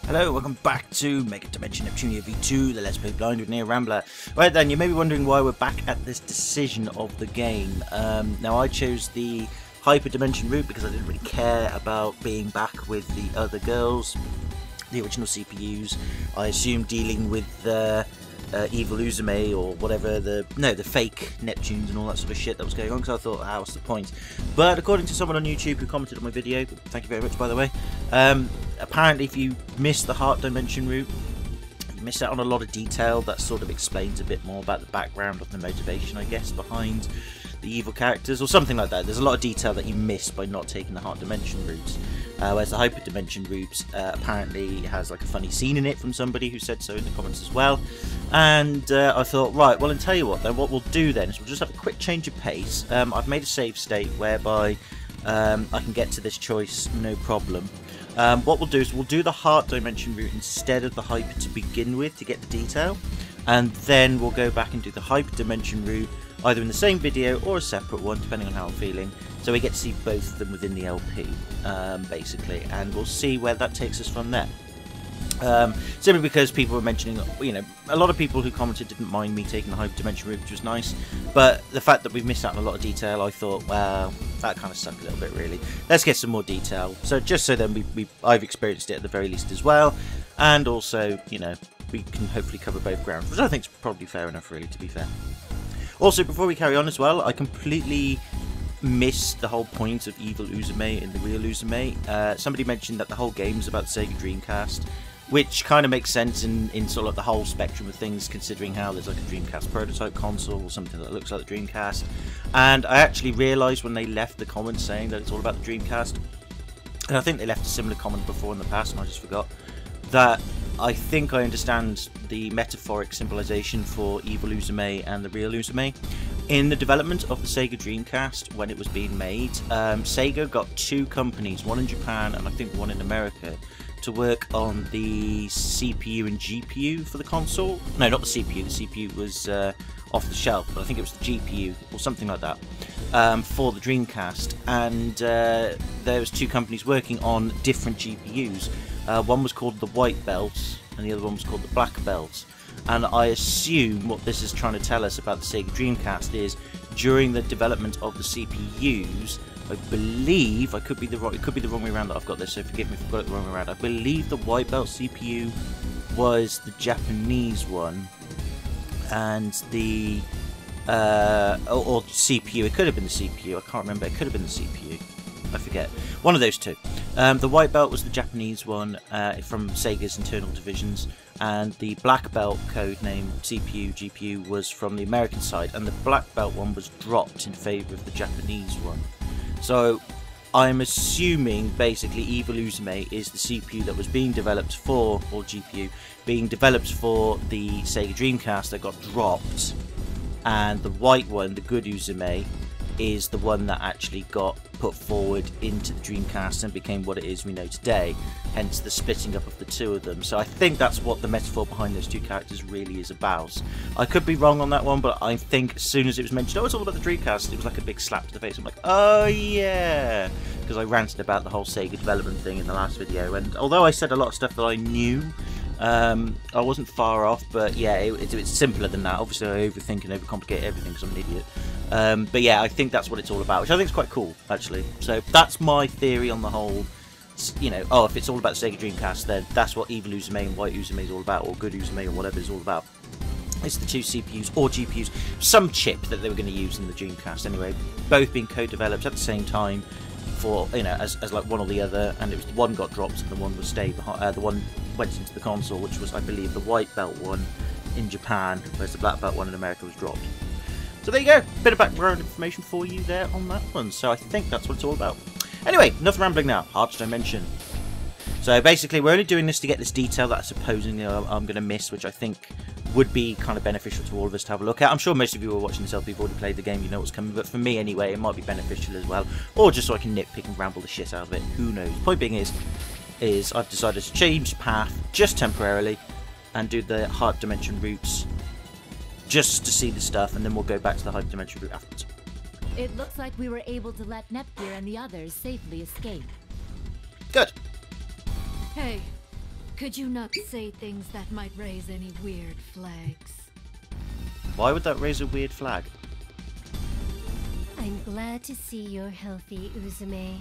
Hello, welcome back to Megadimension Neptunia V2, the Let's Play Blind with Rambler. Right then, you may be wondering why we're back at this decision of the game. Now I chose the hyperdimension route because I didn't really care about being back with the other girls, the original CPUs. I assumed dealing with evil Uzume or whatever, the fake Neptunes and all that sort of shit that was going on, because I thought, what's the point? But according to someone on YouTube who commented on my video, thank you very much by the way, apparently if you miss the heart dimension route, you miss out on a lot of detail that sort of explains a bit more about the background of the motivation, I guess, behind the evil characters or something like that. There's a lot of detail that you miss by not taking the heart dimension route. Whereas the hyperdimension route apparently has like a funny scene in it from somebody who said so in the comments as well. And I thought, right, well, and tell you what, then what we'll do then is we'll just have a quick change of pace. I've made a save state whereby I can get to this choice no problem. What we'll do is we'll do the heart dimension route instead of the hyper to begin with to get the detail, and then we'll go back and do the hyperdimension route either in the same video or a separate one depending on how I'm feeling, so we get to see both of them within the LP basically, and we'll see where that takes us from there. Simply because people were mentioning, you know, a lot of people who commented didn't mind me taking the hyperdimension route, which was nice, but the fact that we've missed out on a lot of detail, I thought, well, that kind of sucked a little bit really. Let's get some more detail, so just so then I've experienced it at the very least as well, and also, you know, we can hopefully cover both grounds, which I think is probably fair enough really, to be fair. Also, before we carry on as well, I completely missed the whole point of evil Uzume in the real Uzume. Somebody mentioned that the whole game is about Sega Dreamcast, which kind of makes sense in sort of the whole spectrum of things, considering how there's like a Dreamcast prototype console or something that looks like the Dreamcast. And I actually realised when they left the comments saying that it's all about the Dreamcast, and I think they left a similar comment before in the past and I just forgot, that I think I understand the metaphoric symbolization for evil Uzume and the real Uzume. In the development of the Sega Dreamcast, when it was being made, Sega got two companies, one in Japan and I think one in America, to work on the CPU and GPU for the console. No, not the CPU. The CPU was off the shelf, but I think it was the GPU or something like that for the Dreamcast. And there was two companies working on different GPUs. One was called the White Belt, and the other one was called the Black Belt. And I assume what this is trying to tell us about the Sega Dreamcast is during the development of the CPUs, I believe, it could be the wrong way around that I've got this, so forgive me if I've got it the wrong way around. I believe the White Belt CPU was the Japanese one, and the or CPU, it could have been the CPU, I can't remember, it could have been the CPU, I forget, one of those two. The White Belt was the Japanese one from Sega's internal divisions, and the Black Belt codename CPU, GPU was from the American side, and the Black Belt one was dropped in favour of the Japanese one. So I'm assuming basically evil Uzume is the CPU that was being developed for, or GPU, being developed for the Sega Dreamcast that got dropped, and the white one, the good Uzume, is the one that actually got put forward into the Dreamcast and became what it is we know today, hence the splitting up of the two of them. So I think that's what the metaphor behind those two characters really is about. I could be wrong on that one, but I think as soon as it was mentioned, oh, it's all about the Dreamcast, it was like a big slap to the face. I'm like, oh yeah, because I ranted about the whole Sega development thing in the last video, and although I said a lot of stuff that I knew, I wasn't far off, but yeah, it's simpler than that. Obviously I overthink and overcomplicate everything because I'm an idiot. But yeah, I think that's what it's all about, which I think is quite cool, actually. So that's my theory on the whole, you know, oh, if it's all about the Sega Dreamcast, then that's what evil Uzume and white Uzume is all about, or good Uzume, or whatever is all about. It's the two CPUs, or GPUs, some chip that they were going to use in the Dreamcast anyway, both being co-developed at the same time for, you know, as like one or the other, and it was one got dropped and the one was stayed behind, the one went into the console, which was, I believe, the White Belt one in Japan, whereas the Black Belt one in America was dropped. So there you go, bit of background information for you there on that one. So I think that's what it's all about. Anyway, enough rambling now. Heart dimension. So basically, we're only doing this to get this detail that I supposedly I'm going to miss, which I think would be kind of beneficial to all of us to have a look at. I'm sure most of you who are watching this LP have already played the game, you know what's coming, but for me anyway, it might be beneficial as well, or just so I can nitpick and ramble the shit out of it. Who knows? Point being is I've decided to change path just temporarily and do the heart dimension routes just to see the stuff, and then we'll go back to the hyperdimension route afterwards. It looks like we were able to let Nepgear and the others safely escape. Good. Hey, Could you not say things that might raise any weird flags? Why would that raise a weird flag? I'm glad to see you're healthy, Uzume.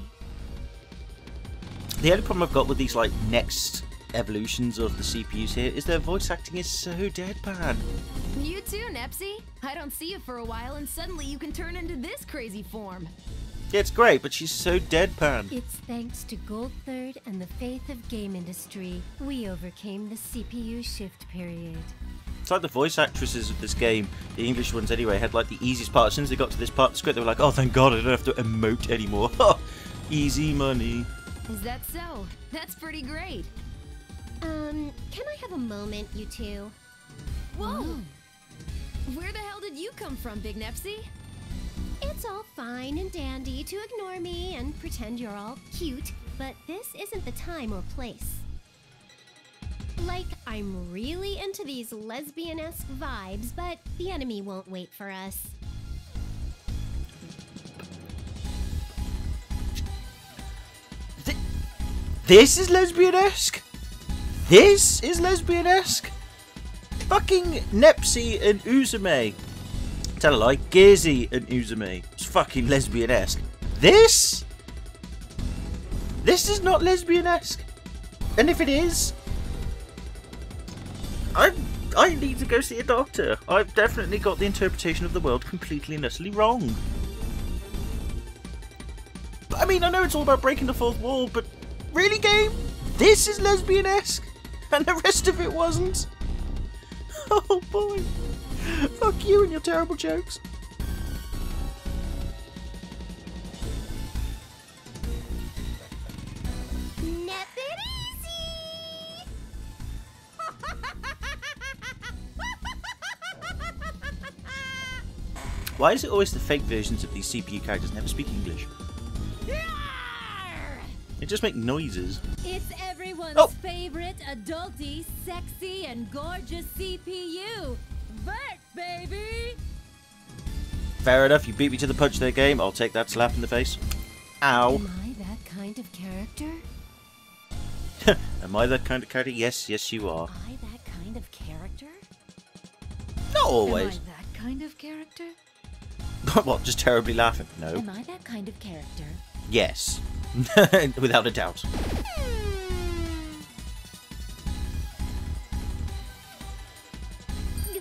The only problem I've got with these like next evolutions of the CPUs here is their voice acting is so deadpan. You too, Nepsy. I don't see you for a while and suddenly you can turn into this crazy form. Yeah, it's great, but she's so deadpan. It's thanks to Gold Third and the faith of game industry, we overcame the CPU shift period. It's like the voice actresses of this game, the English ones anyway, had like the easiest part. As soon as they got to this part of the script, they were like, oh, thank God, I don't have to emote anymore. Easy money. Is that so? That's pretty great. Can I have a moment, you two? Whoa! Where the hell did you come from, Big Nepsy? It's all fine and dandy to ignore me and pretend you're all cute, but this isn't the time or place. Like, I'm really into these lesbian-esque vibes, but the enemy won't wait for us. This is lesbian-esque? This is lesbian-esque? Fucking Nepsy and Uzume. Tell a lie, Gearsy and Uzume. It's fucking lesbian-esque. This? This is not lesbian-esque. And if it is, I need to go see a doctor. I've definitely got the interpretation of the world completely and utterly wrong. I mean, I know it's all about breaking the fourth wall, but really, game? This is lesbian-esque? And the rest of it wasn't? Oh boy. Fuck you and your terrible jokes. Nip it easy! Why is it always the fake versions of these CPU characters never speak English? They just make noises. It's everyone's Oh. favorite adulty, sexy, and gorgeous CPU. Vert, baby! Fair enough, you beat me to the punch there, game. I'll take that slap in the face. Ow. Am I that kind of character? Am I that kind of character? Yes, yes you are. Am I that kind of character? Not Am I always. that kind of character? What, just terribly laughing? No. Am I that kind of character? Yes. Without a doubt.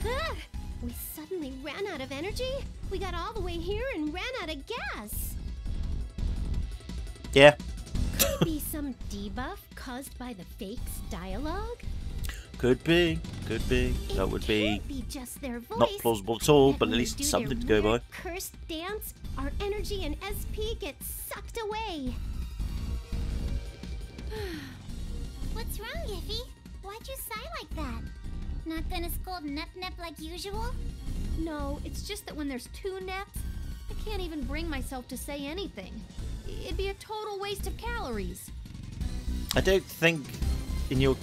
Ugh! We suddenly ran out of energy? We got all the way here and ran out of gas! Yeah. Could it be some debuff caused by the fake's dialogue? Could be. Could be. That would be It can't be just their voice. not plausible at all, That but at when they least do something their to go by. weird cursed dance, our energy and SP get sucked away. What's wrong, Iffy? Why'd you sigh like that? Not gonna scold Nep like usual? No, it's just that when there's two Neps, I can't even bring myself to say anything. It'd be a total waste of calories. I don't think in your...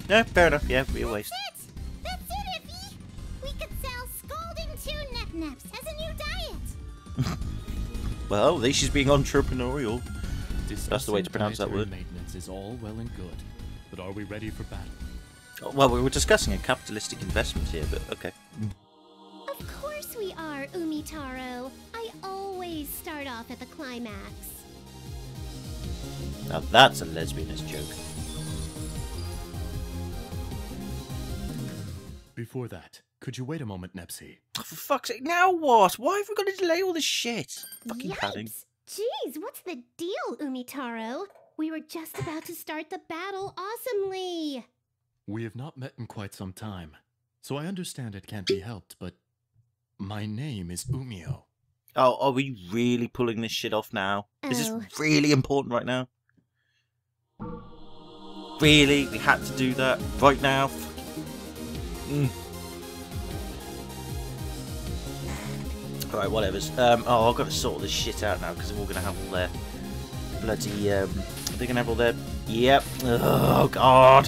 No, fair enough. Yeah, be a waste. That's it, Iffy! We could sell Scolding 2 Nep as a new diet! Well, at least she's being entrepreneurial. That's the way to pronounce that word. Maintenance is all well and good, but are we ready for battle? Oh, well, we were discussing a capitalistic investment here, but okay. Of course we are, Umitaro. I always start off at the climax. Now that's a lesbianist joke. Before that, could you wait a moment, Nepsy? Oh, for fuck's sake, now what? Why have we got to delay all this shit? Fucking padding. Yikes! Jeez, what's the deal, Umitaro? We were just about to start the battle awesomely. We have not met in quite some time, so I understand it can't be helped, but my name is Umio. Oh, are we really pulling this shit off now? Is Oh. this really important right now? Really? We had to do that right now? Alright, whatevers. Oh, I've got to sort this shit out now because they're all going to have all their bloody... they're going to have all their... Yep. Oh, God.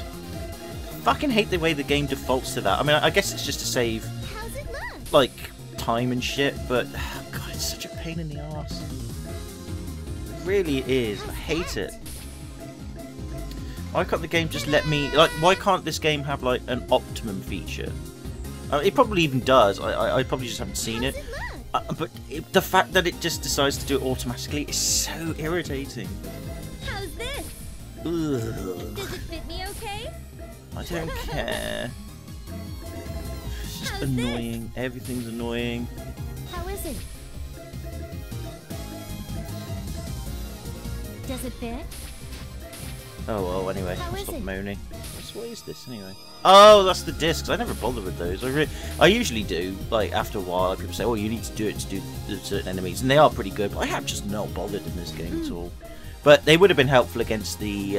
Fucking hate the way the game defaults to that. I mean, I guess it's just to save, How's it look? like, time and shit, but... God, it's such a pain in the arse. It really is. I hate it. Why can't the game just let me... Like, why can't this game have, like, an optimum feature? It probably even does. I probably just haven't seen it. But the fact that it just decides to do it automatically is so irritating. How's this? Ugh. Does it fit me okay? I don't care. It's just How's annoying. Everything's annoying. How is it? Does it fit? Oh well, anyway, How I'll is stop it? moaning. What is this anyway? Oh, that's the discs. I never bother with those. I usually do. Like after a while, people say, "Oh, you need to do it to do certain enemies," and they are pretty good. But I have just not bothered in this game at all. But they would have been helpful against the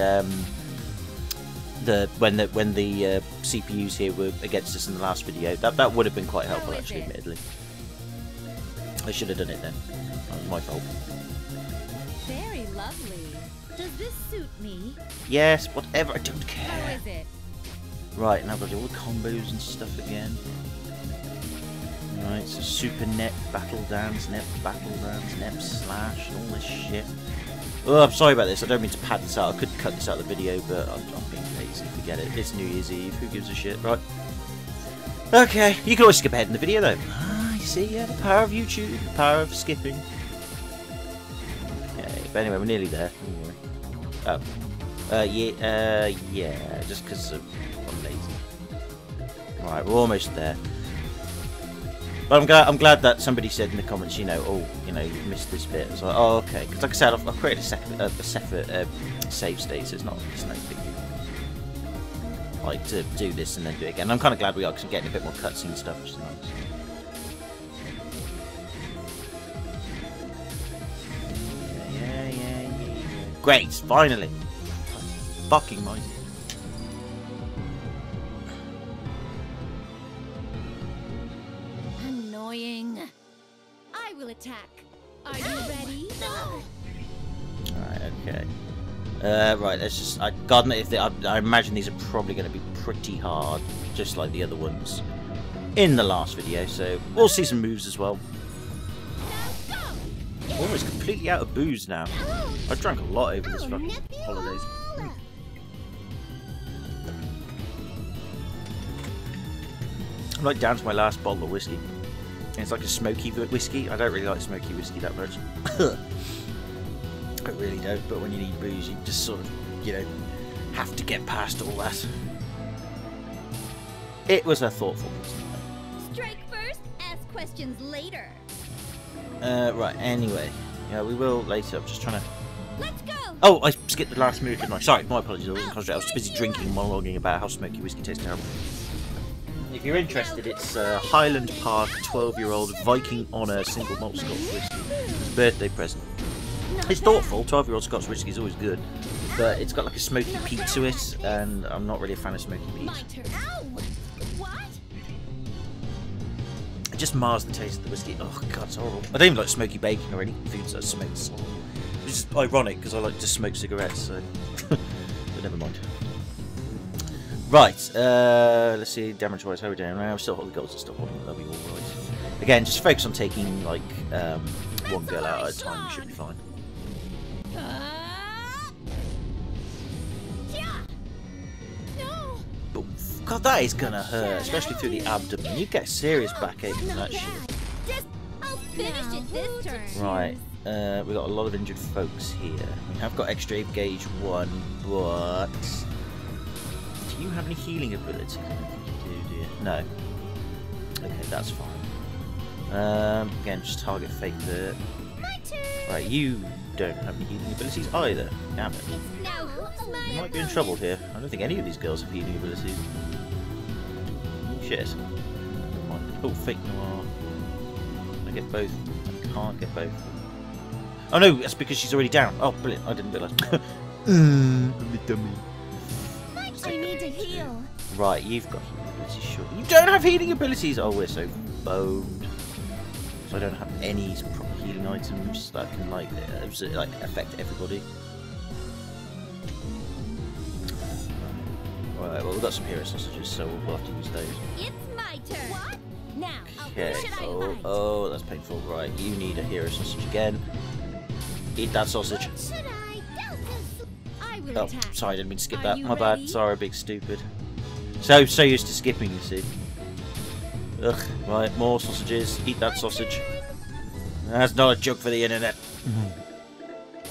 when the CPUs here were against us in the last video. That would have been quite helpful, How is actually. it? Admittedly, I should have done it then. That was my fault. Very lovely. Does this suit me? Yes, whatever. I don't How care. is it? Right, now I've got to do all the combos and stuff again. Right, so Super Net, Battle Dance, Net Battle Dance, Net Slash, and all this shit. Oh, I'm sorry about this. I don't mean to pad this out. I could cut this out of the video, but I'm being lazy. Forget it. It's New Year's Eve. Who gives a shit, right? Okay, you can always skip ahead in the video, though. Ah, you see, yeah, the power of YouTube, the power of skipping. Okay, but anyway, we're nearly there. Don't worry. Oh. Yeah, just because I'm lazy. Right, we're almost there. But I'm glad that somebody said in the comments, you know, oh, you know, you've missed this bit. It's like, oh, okay. Because like I said, I've created a separate save state, so it's no big deal. Like, to do this and then do it again. I'm kind of glad we are, because I'm getting a bit more cutscene stuff, which is nice. Yeah. Great, finally. Fucking mighty. Annoying. I will attack. Are you ready? No! Alright, okay. Right, let's just... God, if I imagine these are probably going to be pretty hard, just like the other ones in the last video, so we'll see some moves as well. Almost completely out of booze now. I drank a lot over this fucking holidays. I'm like down to my last bottle of whiskey. And it's like a smoky whiskey. I don't really like smoky whiskey that much. I really don't, but when you need booze, you just sort of, you know, have to get past all that. It was a thoughtful person. Strike first, ask questions later. Right, anyway. Yeah, we will later. I'm just trying to... Let's go! Oh, I skipped the last move, didn't I? Sorry, my apologies. I wasn't concentrating. I was too busy drinking and monologuing about how smoky whiskey tastes terrible. If you're interested, it's Highland Park 12-year-old Viking Honour single malt Scotch whiskey. It's a birthday present. It's thoughtful. 12-year-old Scotch whiskey is always good, but it's got like a smoky peat to it, and I'm not really a fan of smoky peat. Ow! What? It just mars the taste of the whiskey. Oh god, it's horrible. I don't even like smoky bacon or any foods that I smoke. It's just ironic because I like to smoke cigarettes, so but never mind. Right, let's see, damage-wise, how are we doing? Well, we're still holding goals and stuff on, that'll be alright. Again, just focus on taking, like, one girl out at a time, you should be fine. No! But, god, that is gonna hurt, especially through the abdomen. You get serious backache from that shit. I'll finish it this turn. Right, we've got a lot of injured folks here. We have got extra gauge 1, but... Do you have any healing abilities? I don't think you do, do you? No. Okay, that's fine. Again, just target fake there. Right, you don't have any healing abilities either. Damn it. Now who's my You might be in trouble here. I don't think any of these girls have healing abilities. Shit. Never mind. Oh, fake noir. Can I get both? I can't get both. Oh no, that's because she's already down. Oh, brilliant. I didn't realise. I'm a dummy. I need to heal. Right, you've got healing abilities, sure. You don't have healing abilities! Oh, we're so boned. So I don't have any proper healing items that can, like affect everybody. Right, well, we've got some hero sausages, so we'll have to use those. It's my turn. What? Now, Okay. should I hide? Oh, that's painful. Right, you need a hero sausage again. Eat that sausage. Should I? I will Oh, attack. sorry, I didn't mean to skip Are that. you My bad. ready? Sorry, big stupid. So used to skipping, you see. Ugh. Right, more sausages. Eat that sausage. That's not a joke for the internet.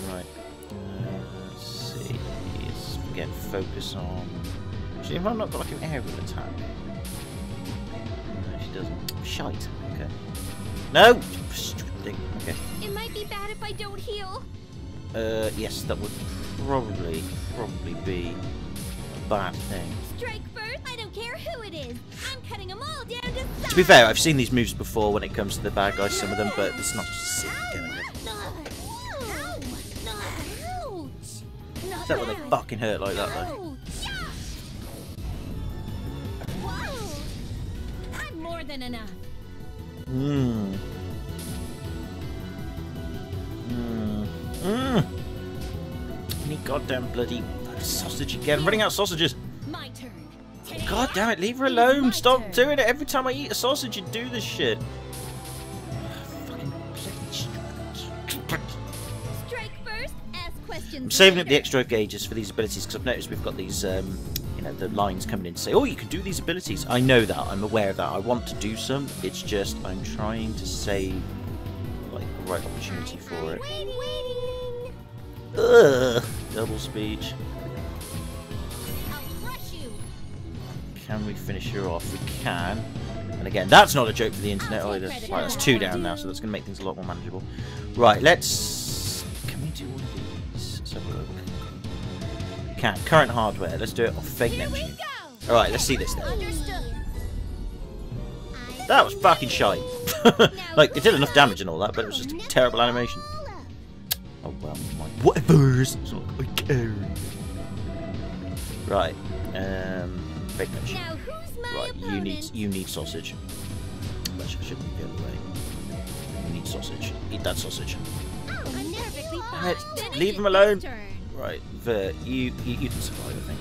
Right. Let's see. Let's get focus on. Actually, if I'm not got like an aerial attack. No, she doesn't. Shite. Okay. No! Stupid thing. Okay. It might be bad if I don't heal. Yes, that would probably be a bad thing. Strike first. I don't care who it is. I'm cutting them all down to size. To be fair, I've seen these moves before when it comes to the bad guys, some of them, but it's not just sick getting it. Is that when they fucking hurt like that, though? Wow. I'm more than enough. Any goddamn bloody sausage again. I'm running out of sausages. My turn. God damn it, leave her alone. Stop doing it. Every time I eat a sausage, you do this shit. Fucking Strike first. Ask questions. I'm saving up the later. extra gauges for these abilities because I've noticed we've got these, you know, the lines coming in to say, oh, you can do these abilities. I know that. I'm aware of that. I want to do some. It's just I'm trying to save, like, the right opportunity for it. Waiting. Ugh. Double speech. I'll crush you. Can we finish her off? We can. And again, that's not a joke for the internet I'll take either. credit Right, for that's that. 2 down now, so that's going to make things a lot more manageable. Right, let's... Can we do one of these? Let's have a look. Can. Current hardware. Let's do it off fake Here we Neptune. go. Alright, let's see this then. Understood. That was fucking shite. Like, it did enough damage and all that, but it was just a terrible animation. Oh, well, my... Whatever's. It's not like I care. Right. Fake Neptune. Now who's my Right, opponent? you need sausage. Actually, I shouldn't be the other way. You need sausage. Eat that sausage. Oh, I'm perfectly fine. Right, Finish leave it him this alone. turn. Right, Vert, you can survive, I think.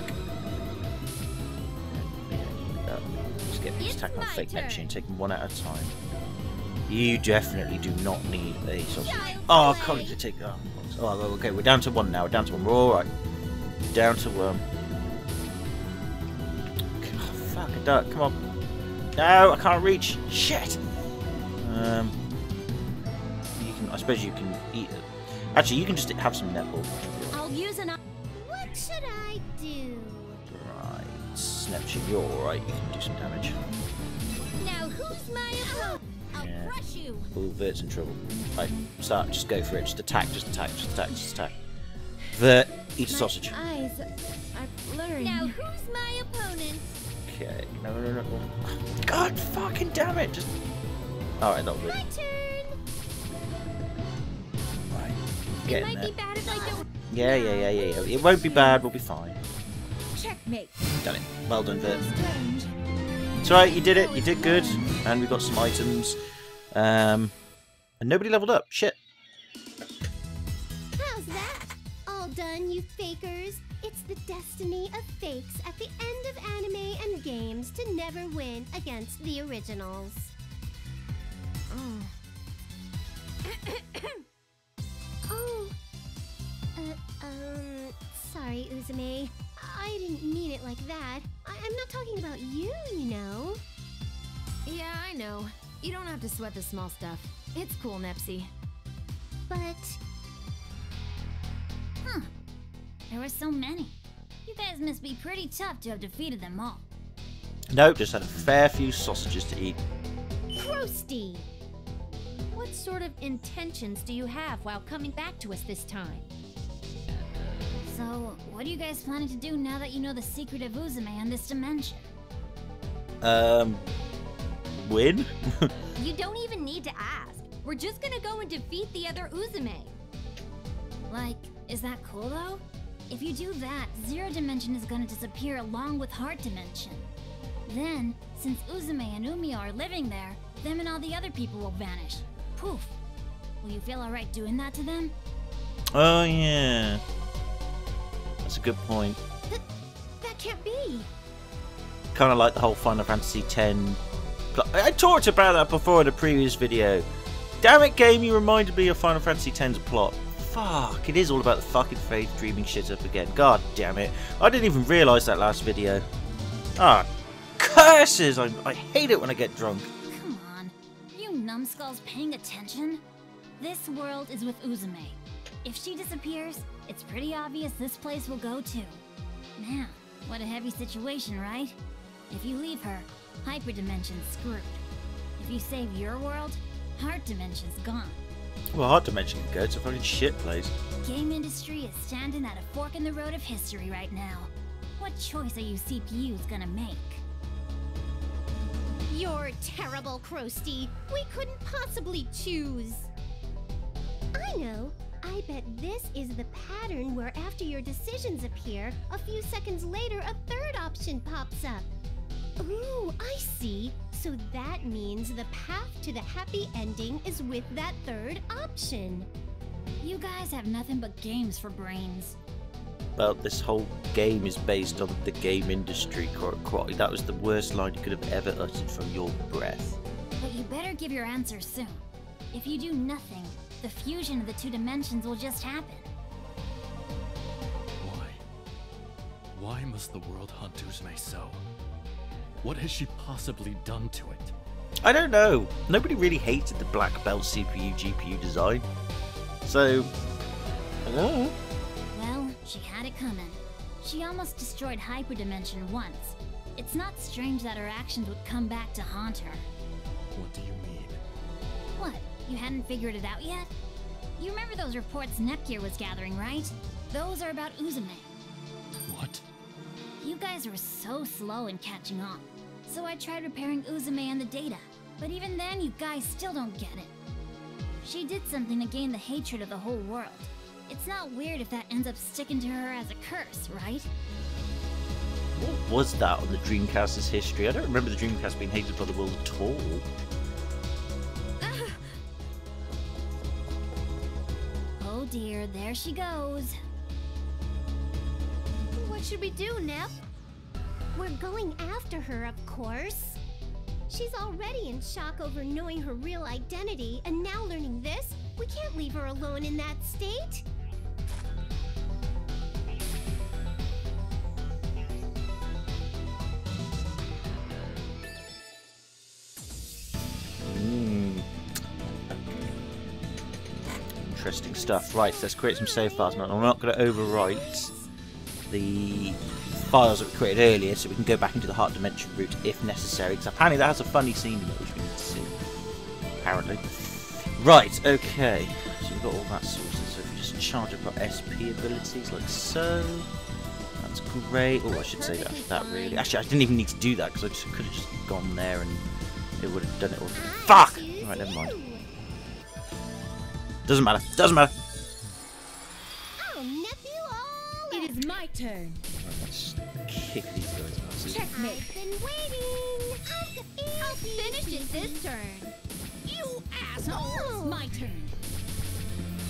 Yeah, let's get this It's attack on my fake turn. Neptune, take them one at a time. You definitely do not need a sausage. Child's Oh, play. can't you take that? Oh, well, okay, we're down to 1 now. We're down to 1. We're all right. Down to 1. Oh, fuck a duck! Come on. No, I can't reach. Shit. You can. I suppose you can eat it. Actually, you can just have some netball. I'll use an. What should I do? Right, Neptune, you're alright. You can do some damage. Now who's my opponent? I'll Yeah. crush you. Oh, Vert's in trouble. Right, start. Just go for it. Just attack. Just attack. Just attack. Just attack. Vert, eat a sausage. Eyes are blurry. Now who's my opponent? Okay. No. God fucking damn it! Just. Alright, that'll do. My turn. Right. It Get in might there. be bad if I don't. Yeah. It won't be bad. We'll be fine. Checkmate. Done it. Well done, Vert. Strange. It's alright. You did it. You did good. And we got some items. And nobody leveled up. Shit. How's that? All done, you fakers. It's the destiny of fakes at the end of anime and games to never win against the originals. Oh. Sorry, Uzume. I didn't mean it like that. I'm not talking about you, you know. Yeah, I know. You don't have to sweat the small stuff. It's cool, Nepsy. But There were so many. You guys must be pretty tough to have defeated them all. Nope, just had a fair few sausages to eat. Krusty! What sort of intentions do you have while coming back to us this time? So, what are you guys planning to do now that you know the secret of Uzume and this dimension? Win? You don't even need to ask. We're just gonna go and defeat the other Uzume. Like, is that cool though? If you do that, Zero Dimension is gonna disappear along with Heart Dimension. Then, since Uzume and Umio are living there, them and all the other people will vanish. Poof. Will you feel alright doing that to them? Oh, yeah. That's a good point. That can't be. Kind of like the whole Final Fantasy X. I talked about that before in a previous video. Damn it, game, you reminded me of Final Fantasy X's plot. Fuck, it is all about the fucking faith dreaming shit up again. God damn it. I didn't even realise that last video. Ah, curses! I hate it when I get drunk. Come on. Are you numbskulls paying attention? This world is with Uzume. If she disappears, it's pretty obvious this place will go too. Man, what a heavy situation, right? If you leave her, Hyperdimension's screwed. If you save your world, Heart Dimension's gone. Well, Heart Dimension can go. It's a fucking shit place. Game industry is standing at a fork in the road of history right now. What choice are you CPUs gonna make? You're terrible, Krusty. We couldn't possibly choose. I know. I bet this is the pattern where after your decisions appear, a few seconds later a third option pops up. Ooh, I see. So that means the path to the happy ending is with that third option. You guys have nothing but games for brains. Well, this whole game is based on the game industry. That was the worst line you could have ever uttered from your breath. But you better give your answer soon. If you do nothing, the fusion of the two dimensions will just happen. Why must the world hunt Uzume so? What has she possibly done to it? I don't know. Nobody really hated the black belt CPU GPU design. So, I don't know. Well, she had it coming. She almost destroyed Hyperdimension once. It's not strange that her actions would come back to haunt her. What do you mean? What? You hadn't figured it out yet? You remember those reports Nepgear was gathering, right? Those are about Uzume. What? You guys were so slow in catching on. So I tried repairing Uzume and the data. But even then, you guys still don't get it. She did something to gain the hatred of the whole world. It's not weird if that ends up sticking to her as a curse, right? What was that on the Dreamcast's history? I don't remember the Dreamcast being hated by the world at all. Oh dear, there she goes. What should we do, Nep? We're going after her, of course. She's already in shock over knowing her real identity, and now learning this, we can't leave her alone in that state. Interesting stuff. Right, let's create some save files now. I'm not going to overwrite the files that we created earlier, so we can go back into the Heart Dimension route if necessary, because apparently that has a funny scene in it which we need to see. Apparently. Right, okay. So we've got all that sorted. So if we just charge up our SP abilities like so. That's great. Oh, I should say that after that, really. Actually, I didn't even need to do that, because I just could have just gone there and it would have done it all. Fuck! Alright, never mind. Doesn't matter. Doesn't matter. I'll nip you all It is my turn. Right, let's kick these guys' asses. Checkmate. I've been waiting. I'll finish it this turn. You asshole! My turn.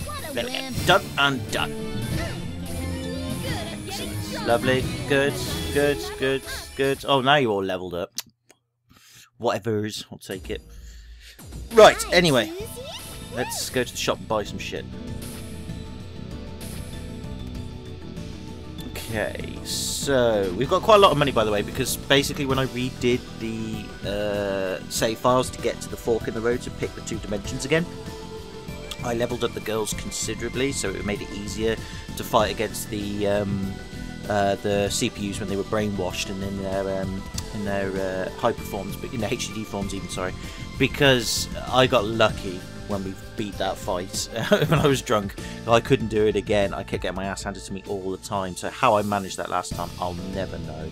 What a There we win. go. Done and done. Good at getting drunk. Lovely. Good. Good. Good. Good. Oh, now you're all leveled up. Whatever's. I'll take it. Right. Anyway, let's go to the shop and buy some shit. Okay, so we've got quite a lot of money, by the way, because basically when I redid the save files to get to the fork in the road to pick the two dimensions again, I leveled up the girls considerably, so it made it easier to fight against the CPUs when they were brainwashed and in their hyper forms, but in their HDD forms even, sorry, because I got lucky when we beat that fight when I was drunk. I couldn't do it again. I kept getting my ass handed to me all the time, so how I managed that last time I'll never know.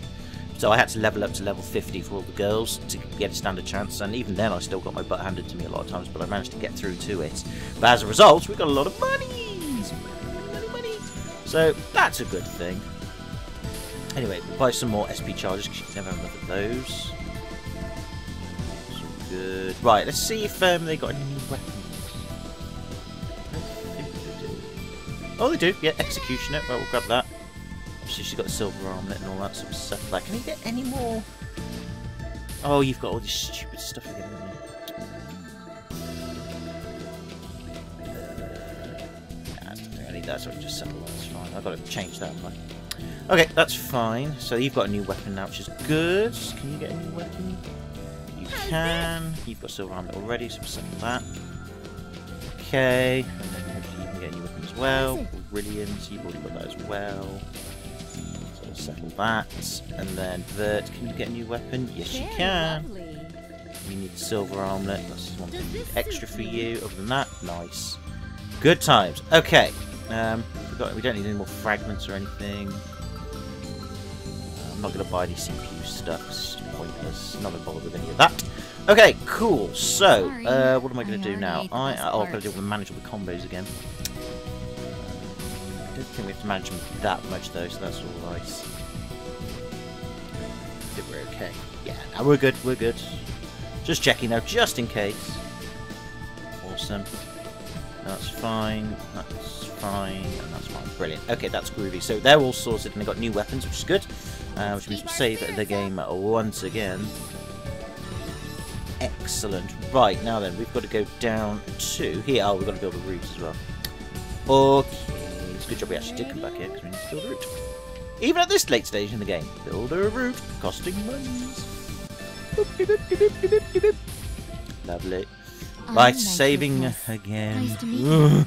So I had to level up to level 50 for all the girls to get a standard chance, and even then I still got my butt handed to me a lot of times, but I managed to get through to it. But as a result, we got a lot of money! Money. So that's a good thing. Anyway, we'll buy some more SP charges because you can never have enough of those. So good. Right, let's see if they got any new weapons. Oh, they do. Yeah, Executioner. Right, we'll grab that. Obviously, she's got a silver armlet and all that sort of stuff. Like, can you get any more? Oh, you've got all this stupid stuff again, haven't you? that's already just settled. That's fine. I've got to change that, haven't I? Okay, that's fine. So you've got a new weapon now, which is good. Can you get a new weapon? You can. You've got silver armor already, so we'll settle that. Okay, and then hopefully you can get a new weapon as well. Brilliant. You've already got that as well. So we'll settle that. And then Vert, can you get a new weapon? Yes, you can. You need silver armlet. That's one thing extra for you. Other than that, nice. Good times. Okay. We don't need any more fragments or anything. I'm not going to buy any CPU stuff. It's pointless. I'm not going to bother with any of that. Okay, cool. So, what am I going to do now? I've got to deal with manage all the combos again. I don't think we have to manage them that much though, so that's all right. I think we're okay. Yeah, no, we're good. We're good. Just checking now, just in case. Awesome. That's fine. That's fine. And that's fine. Brilliant. Okay, that's groovy. So they're all sorted, and they got new weapons, which is good. Which means we'll save the game once again. Excellent. Right, now then, we've got to go down to here. Oh, we've got to build a route as well. Okay. It's a good job we actually did come back here, because we need to build a route. Even at this late stage in the game. Build a route. Costing monies. Lovely. Right, saving again. Nice to meet you.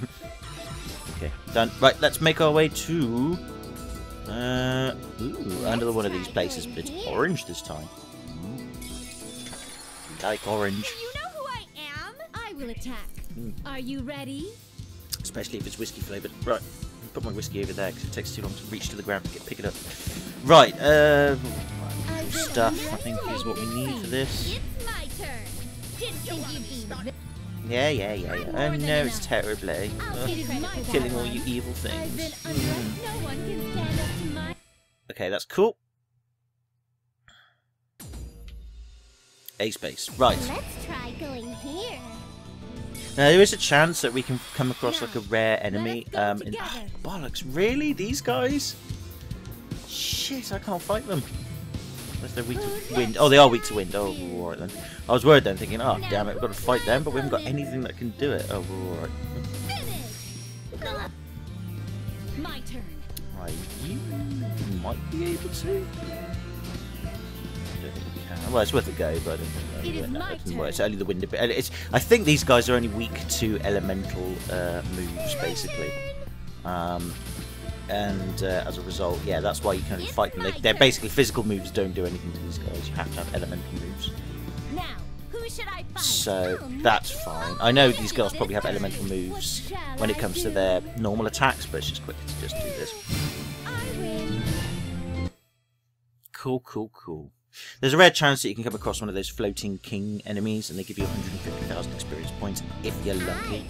Okay, done. Right, let's make our way to... under one of these places, but it's orange this time. Like orange. Do you know who I am? I will attack. Are you ready? Especially if it's whiskey flavoured. Right, put my whiskey over there because it takes too long to reach to the ground to pick it up. Right, stuff I think is what we need for this. It's my turn. Yeah. Oh no, it's terribly. Killing all you evil things. Okay, that's cool. A space. Right. Let's try going here. Now there is a chance that we can come across like a rare enemy. Bollocks, really? These guys? Shit, I can't fight them. Unless they're weak to wind. Oh, they are weak to wind. Oh, alright then. I was worried then, thinking, oh damn it, we've got to fight them, but we haven't got anything that can do it. Oh, alright. My turn. Right, you might be able to. Well, it's worth a go, but I don't think it doesn't work. It's only the wind. I think these guys are only weak to elemental moves, basically. And as a result, yeah, that's why you can only fight them. They're basically physical moves don't do anything to these guys. You have to have elemental moves. Now, who should I fight? So that's fine. I know these girls probably have elemental moves when it comes to their normal attacks, but it's just quicker to just do this. I win. Cool. There's a rare chance that you can come across one of those floating king enemies, and they give you 150,000 experience points if you're lucky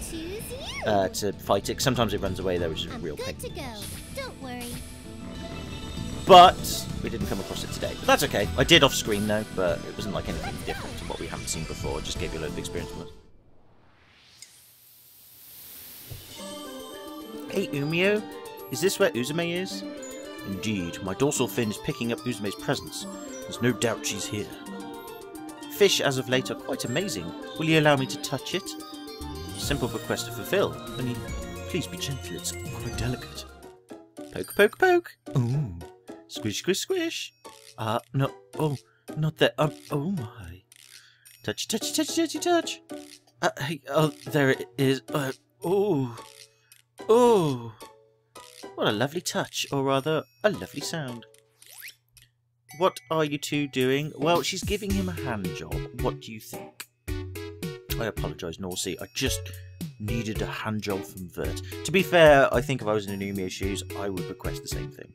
to fight it. Sometimes it runs away though, which is a real pain. Good to go. Don't worry. But we didn't come across it today. But that's okay. I did off screen though, but it wasn't like anything different to what we haven't seen before. It just gave you a load of experience points. Hey Umio, is this where Uzume is? Indeed, my dorsal fin is picking up Uzume's presence. There's no doubt she's here. Fish, as of late, are quite amazing. Will you allow me to touch it? Simple request to fulfill. Only, please be gentle, it's quite delicate. Poke, poke, poke. Ooh. Squish, squish, squish. No. Oh, not that. Oh my. Touch, touch, touch, touch, touch. Hey, oh, there it is. Oh. Oh. What a lovely touch, or rather, a lovely sound. What are you two doing? Well, she's giving him a hand job. What do you think? I apologise, Norsey. I just needed a hand job from Vert. To be fair, I think if I was in Anumio's shoes, I would request the same thing.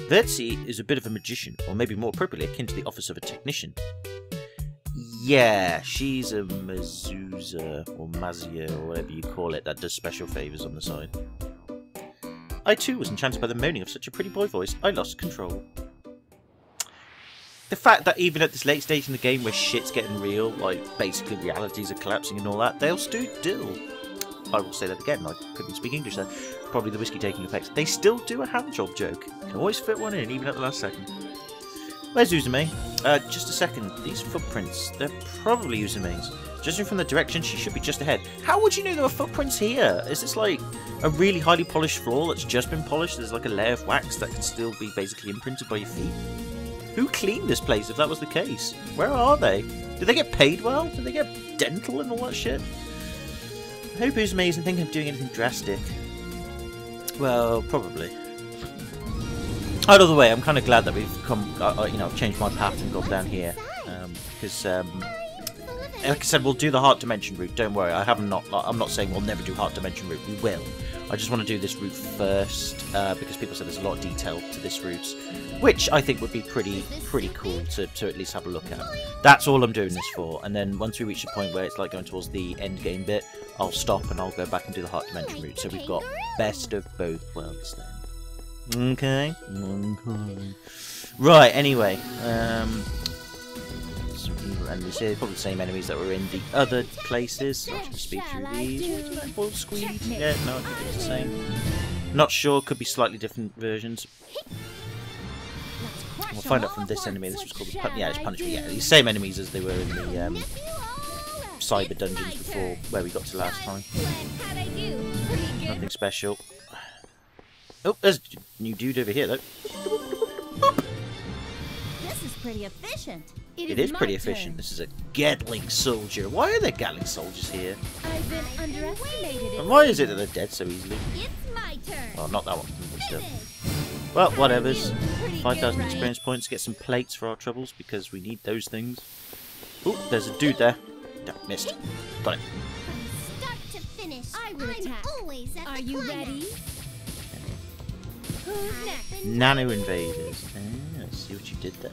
Vertsy is a bit of a magician, or maybe more appropriately akin to the office of a technician. Yeah, she's a Mazuza, or Mazia, or whatever you call it, that does special favours on the side. I too was enchanted by the moaning of such a pretty boy voice. I lost control. The fact that even at this late stage in the game where shit's getting real, like basically realities are collapsing and all that, they'll still do. I will say that again, I couldn't speak English there. Probably the whiskey taking effect. They still do a hand job joke. Can always fit one in, even at the last second. Where's Uzume? Just a second. These footprints, they're probably Uzume's. Judging from the direction, she should be just ahead. How would you know there were footprints here? Is this like a really highly polished floor that's just been polished? There's like a layer of wax that can still be basically imprinted by your feet? Who cleaned this place if that was the case? Where are they? Did they get paid well? Did they get dental and all that shit? I hope Uzume isn't thinking of doing anything drastic. Well, probably. Either way, I'm kind of glad that we've come, you know, changed my path and got down here. Because, like I said, we'll do the Heart Dimension route. Don't worry, I'm not saying we'll never do Heart Dimension route. We will. I just want to do this route first because people said there's a lot of detail to this route, which I think would be pretty cool to at least have a look at. That's all I'm doing this for. And then once we reach the point where it's like going towards the end game bit, I'll stop and I'll go back and do the Heart Dimension route. So we've got best of both worlds then. Okay. Right. Anyway. And these are probably the same enemies that were in the other places. I'll just speed through these. Boiled squeeze? Yeah, no, I think it's the same. Not sure, could be slightly different versions. We'll find out from this enemy. This was called the it's Punishment. Yeah, the same enemies as they were in the cyber dungeons before, where we got to last time. Nothing special. Oh, there's a new dude over here though. This is pretty efficient. It is pretty efficient. This is a Gatling soldier. Why are there Gatling soldiers here? I've been underestimated. And why is it that they're dead so easily? It's my turn. Well, not that one, but still. Well, whatever's. 5,000 experience points to get some plates for our troubles because we need those things. Oh, there's a dude there. Damn, missed. Got it. From start to finish, I will attack. I'm always at Are the you climax. ready? Who's next? Nano invaders. Ah, I see what you did there.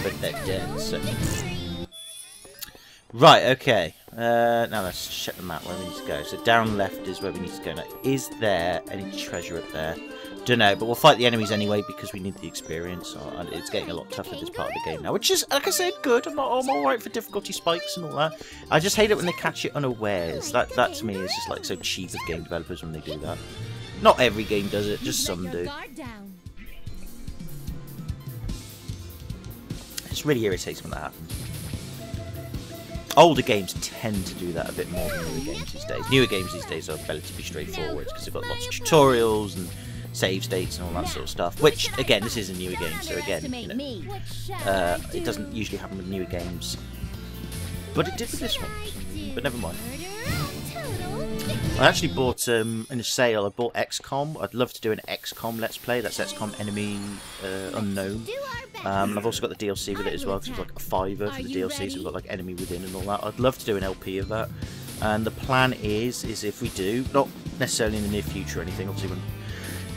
But they're dead, so. Right, okay. Now let's check the map where we need to go. So down left is where we need to go now. Is there any treasure up there? Don't know, but we'll fight the enemies anyway because we need the experience. And it's getting a lot tougher this part of the game now, which is, like I said, good. I'm alright for difficulty spikes and all that. I just hate it when they catch it unawares. That to me is just like so cheap of game developers when they do that. Not every game does it, just some do. It's really irritating when that happens. Older games tend to do that a bit more than newer games these days. Newer games these days are relatively straightforward because they've got lots of tutorials and save states and all that sort of stuff. Which, again, this is a newer game, so again, you know, it doesn't usually happen with newer games. But it did with this one, but never mind. I actually bought, in a sale, I bought XCOM. I'd love to do an XCOM Let's Play. That's XCOM Enemy Unknown. And I've also got the DLC with it as well, because it's like a $5 for the DLC, so we've got like Enemy Within and all that. I'd love to do an LP of that. And the plan is if we do, not necessarily in the near future or anything, obviously when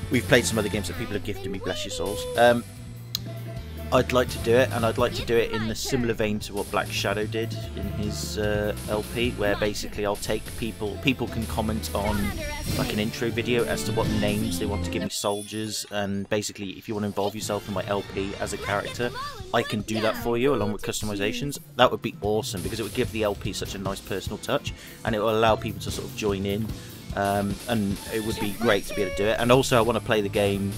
we've played some other games that people have gifted me, bless your souls. I'd like to do it, and I'd like to do it in a similar vein to what Black Shadow did in his LP, where basically I'll take people can comment on like an intro video as to what names they want to give me soldiers, and basically if you want to involve yourself in my LP as a character, I can do that for you along with customizations. That would be awesome because it would give the LP such a nice personal touch, and it will allow people to sort of join in, and it would be great to be able to do it. And also I want to play the game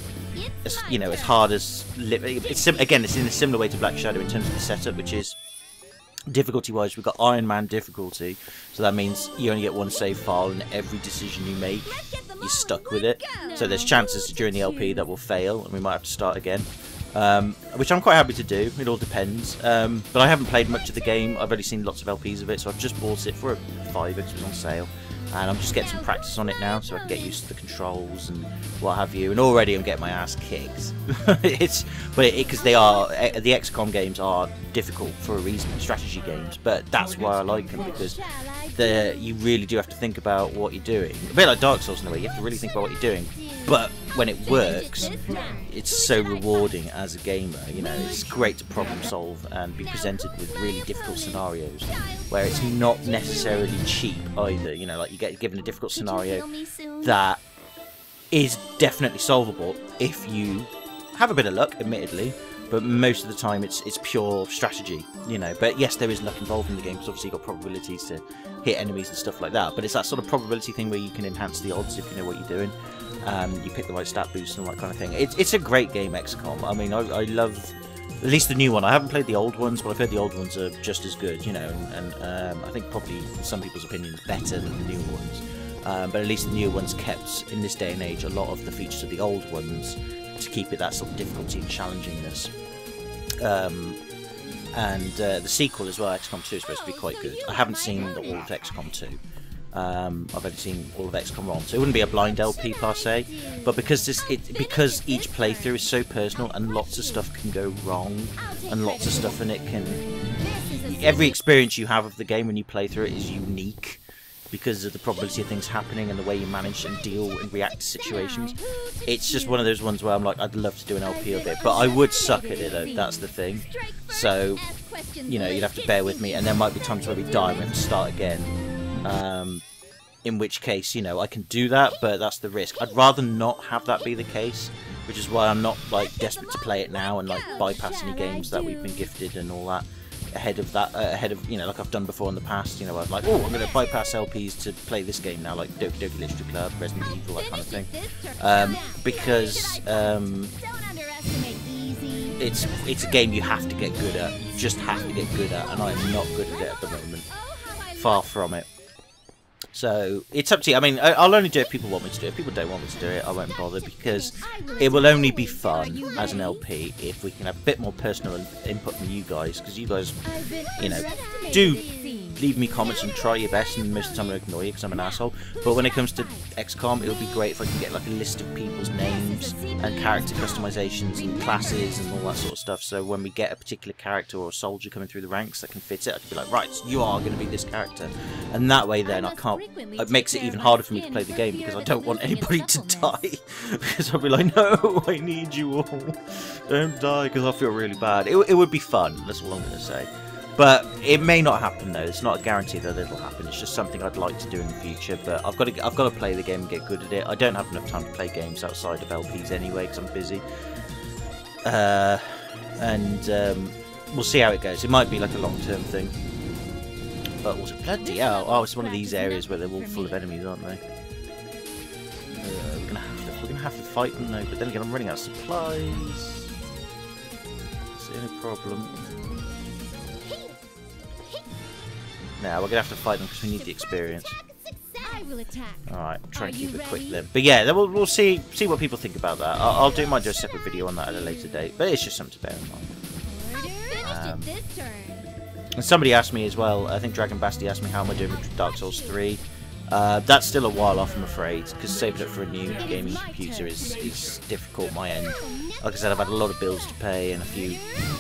as, you know, as hard as again, it's in a similar way to Black Shadow in terms of the setup, which is difficulty wise we've got Iron Man difficulty, so that means you only get one save file and every decision you make you're stuck with it, so there's chances during the LP that will fail and we might have to start again, which I'm quite happy to do. It all depends, but I haven't played much of the game. I've only seen lots of LPs of it, so I've just bought it for a $5 because it was on sale. And I'm just getting some practice on it now, so I can get used to the controls and what have you. And already I'm getting my ass kicked. Because they are, the XCOM games are difficult for a reason, strategy games. But that's why I like them, because you really do have to think about what you're doing. A bit like Dark Souls in a way, you have to really think about what you're doing. But when it works, it's so rewarding as a gamer. You know, it's great to problem solve and be presented with really difficult scenarios where it's not necessarily cheap either. You know, like you get given a difficult scenario that is definitely solvable if you have a bit of luck, admittedly, but most of the time it's pure strategy, you know. But yes, there is luck involved in the game, because obviously you've got probabilities to hit enemies and stuff like that, but it's that sort of probability thing where you can enhance the odds if you know what you're doing. You pick the right stat boost and all that kind of thing. It's a great game, XCOM. I mean, I love at least the new one. I haven't played the old ones, but I've heard the old ones are just as good, you know, and I think probably in some people's opinions better than the new ones. But at least the new ones kept, in this day and age, a lot of the features of the old ones to keep it that sort of difficulty and challengingness. And the sequel as well, XCOM 2, is supposed to be quite good. I haven't seen all of XCOM 2. I've only seen all of XCOM 1, so it wouldn't be a blind LP per se, but because because each playthrough is so personal and lots of stuff can go wrong, and lots of stuff in it can... Every experience you have of the game when you play through it is unique, because of the probability of things happening and the way you manage and deal and react to situations. It's just one of those ones where I'm like, I'd love to do an LP of it, but I would suck at it though, that's the thing. So, you know, you'd have to bear with me, and there might be times where we die and we have to start again. In which case, you know, I can do that, but that's the risk. I'd rather not have that be the case, which is why I'm not, like, desperate to play it now and, like, bypass any games that we've been gifted and all that. Ahead of, you know, like I've done before in the past, you know, I'm like, oh, I'm going to bypass LPs to play this game now, like Doki Doki Literature Club, Resident Evil, that kind of thing. Because it's a game you have to get good at. You just have to get good at, and I am not good at it at the moment. Far from it. So, it's up to you. I mean, I'll only do it if people want me to do it. If people don't want me to do it, I won't bother, because it will only be fun as an LP if we can have a bit more personal input from you guys, because you guys, you know, do leave me comments and try your best, and most of the time I ignore you because I'm an asshole. But when it comes to XCOM, it would be great if I can get like a list of people's names and character customizations and classes and all that sort of stuff, so when we get a particular character or a soldier coming through the ranks that can fit it, I can be like, right, you are going to be this character. And that way then I can't... It makes it even harder for me to play the game, because I don't want anybody to die. Because I'll be like, no, I need you all. Don't die, because I feel really bad. It would be fun, that's all I'm going to say. But it may not happen though. It's not a guarantee that it'll happen. It's just something I'd like to do in the future. But I've got to play the game and get good at it. I don't have enough time to play games outside of LPs anyway because I'm busy. We'll see how it goes. It might be like a long-term thing. But also, bloody hell! Oh, it's one of these areas where they're all full of enemies, aren't they? We're gonna have to fight them though. But then again, I'm running out of supplies. That's the only problem. Now we're gonna have to fight them because we need the experience. Alright, I'll try and keep it quick then. But yeah, we'll see what people think about that. I'll do a separate video on that at a later date. But it's just something to bear in mind. And somebody asked me as well, I think Dragon Basti asked me how am I doing with Dark Souls 3. That's still a while off, I'm afraid, because saving it for a new gaming computer is difficult my end. Like I said, I've had a lot of bills to pay and a few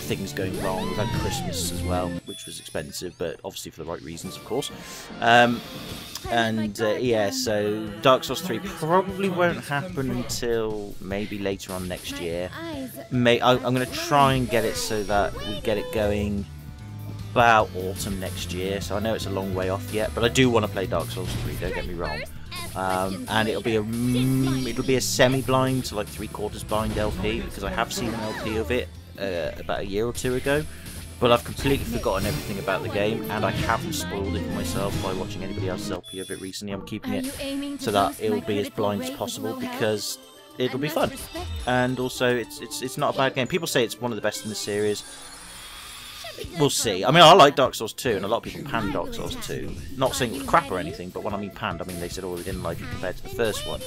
things going wrong. We've had Christmas as well, which was expensive, but obviously for the right reasons, of course. Yeah, so Dark Souls 3 probably won't happen until maybe later on next year. I'm going to try and get it so that we get it going about autumn next year, so I know it's a long way off yet, but I do want to play Dark Souls 3, don't get me wrong. And it'll be a semi-blind, so like 3/4 blind LP, because I have seen an LP of it about a year or two ago, but I've completely forgotten everything about the game, and I haven't spoiled it for myself by watching anybody else's LP of it recently. I'm keeping it so that it will be as blind as possible, because it'll be fun, and also it's not a bad game. People say it's one of the best in the series. We'll see. I mean, I like Dark Souls 2, and a lot of people panned Dark Souls 2. Not saying it was crap or anything, but when I mean panned, I mean they said, oh, they didn't like it compared to the first one.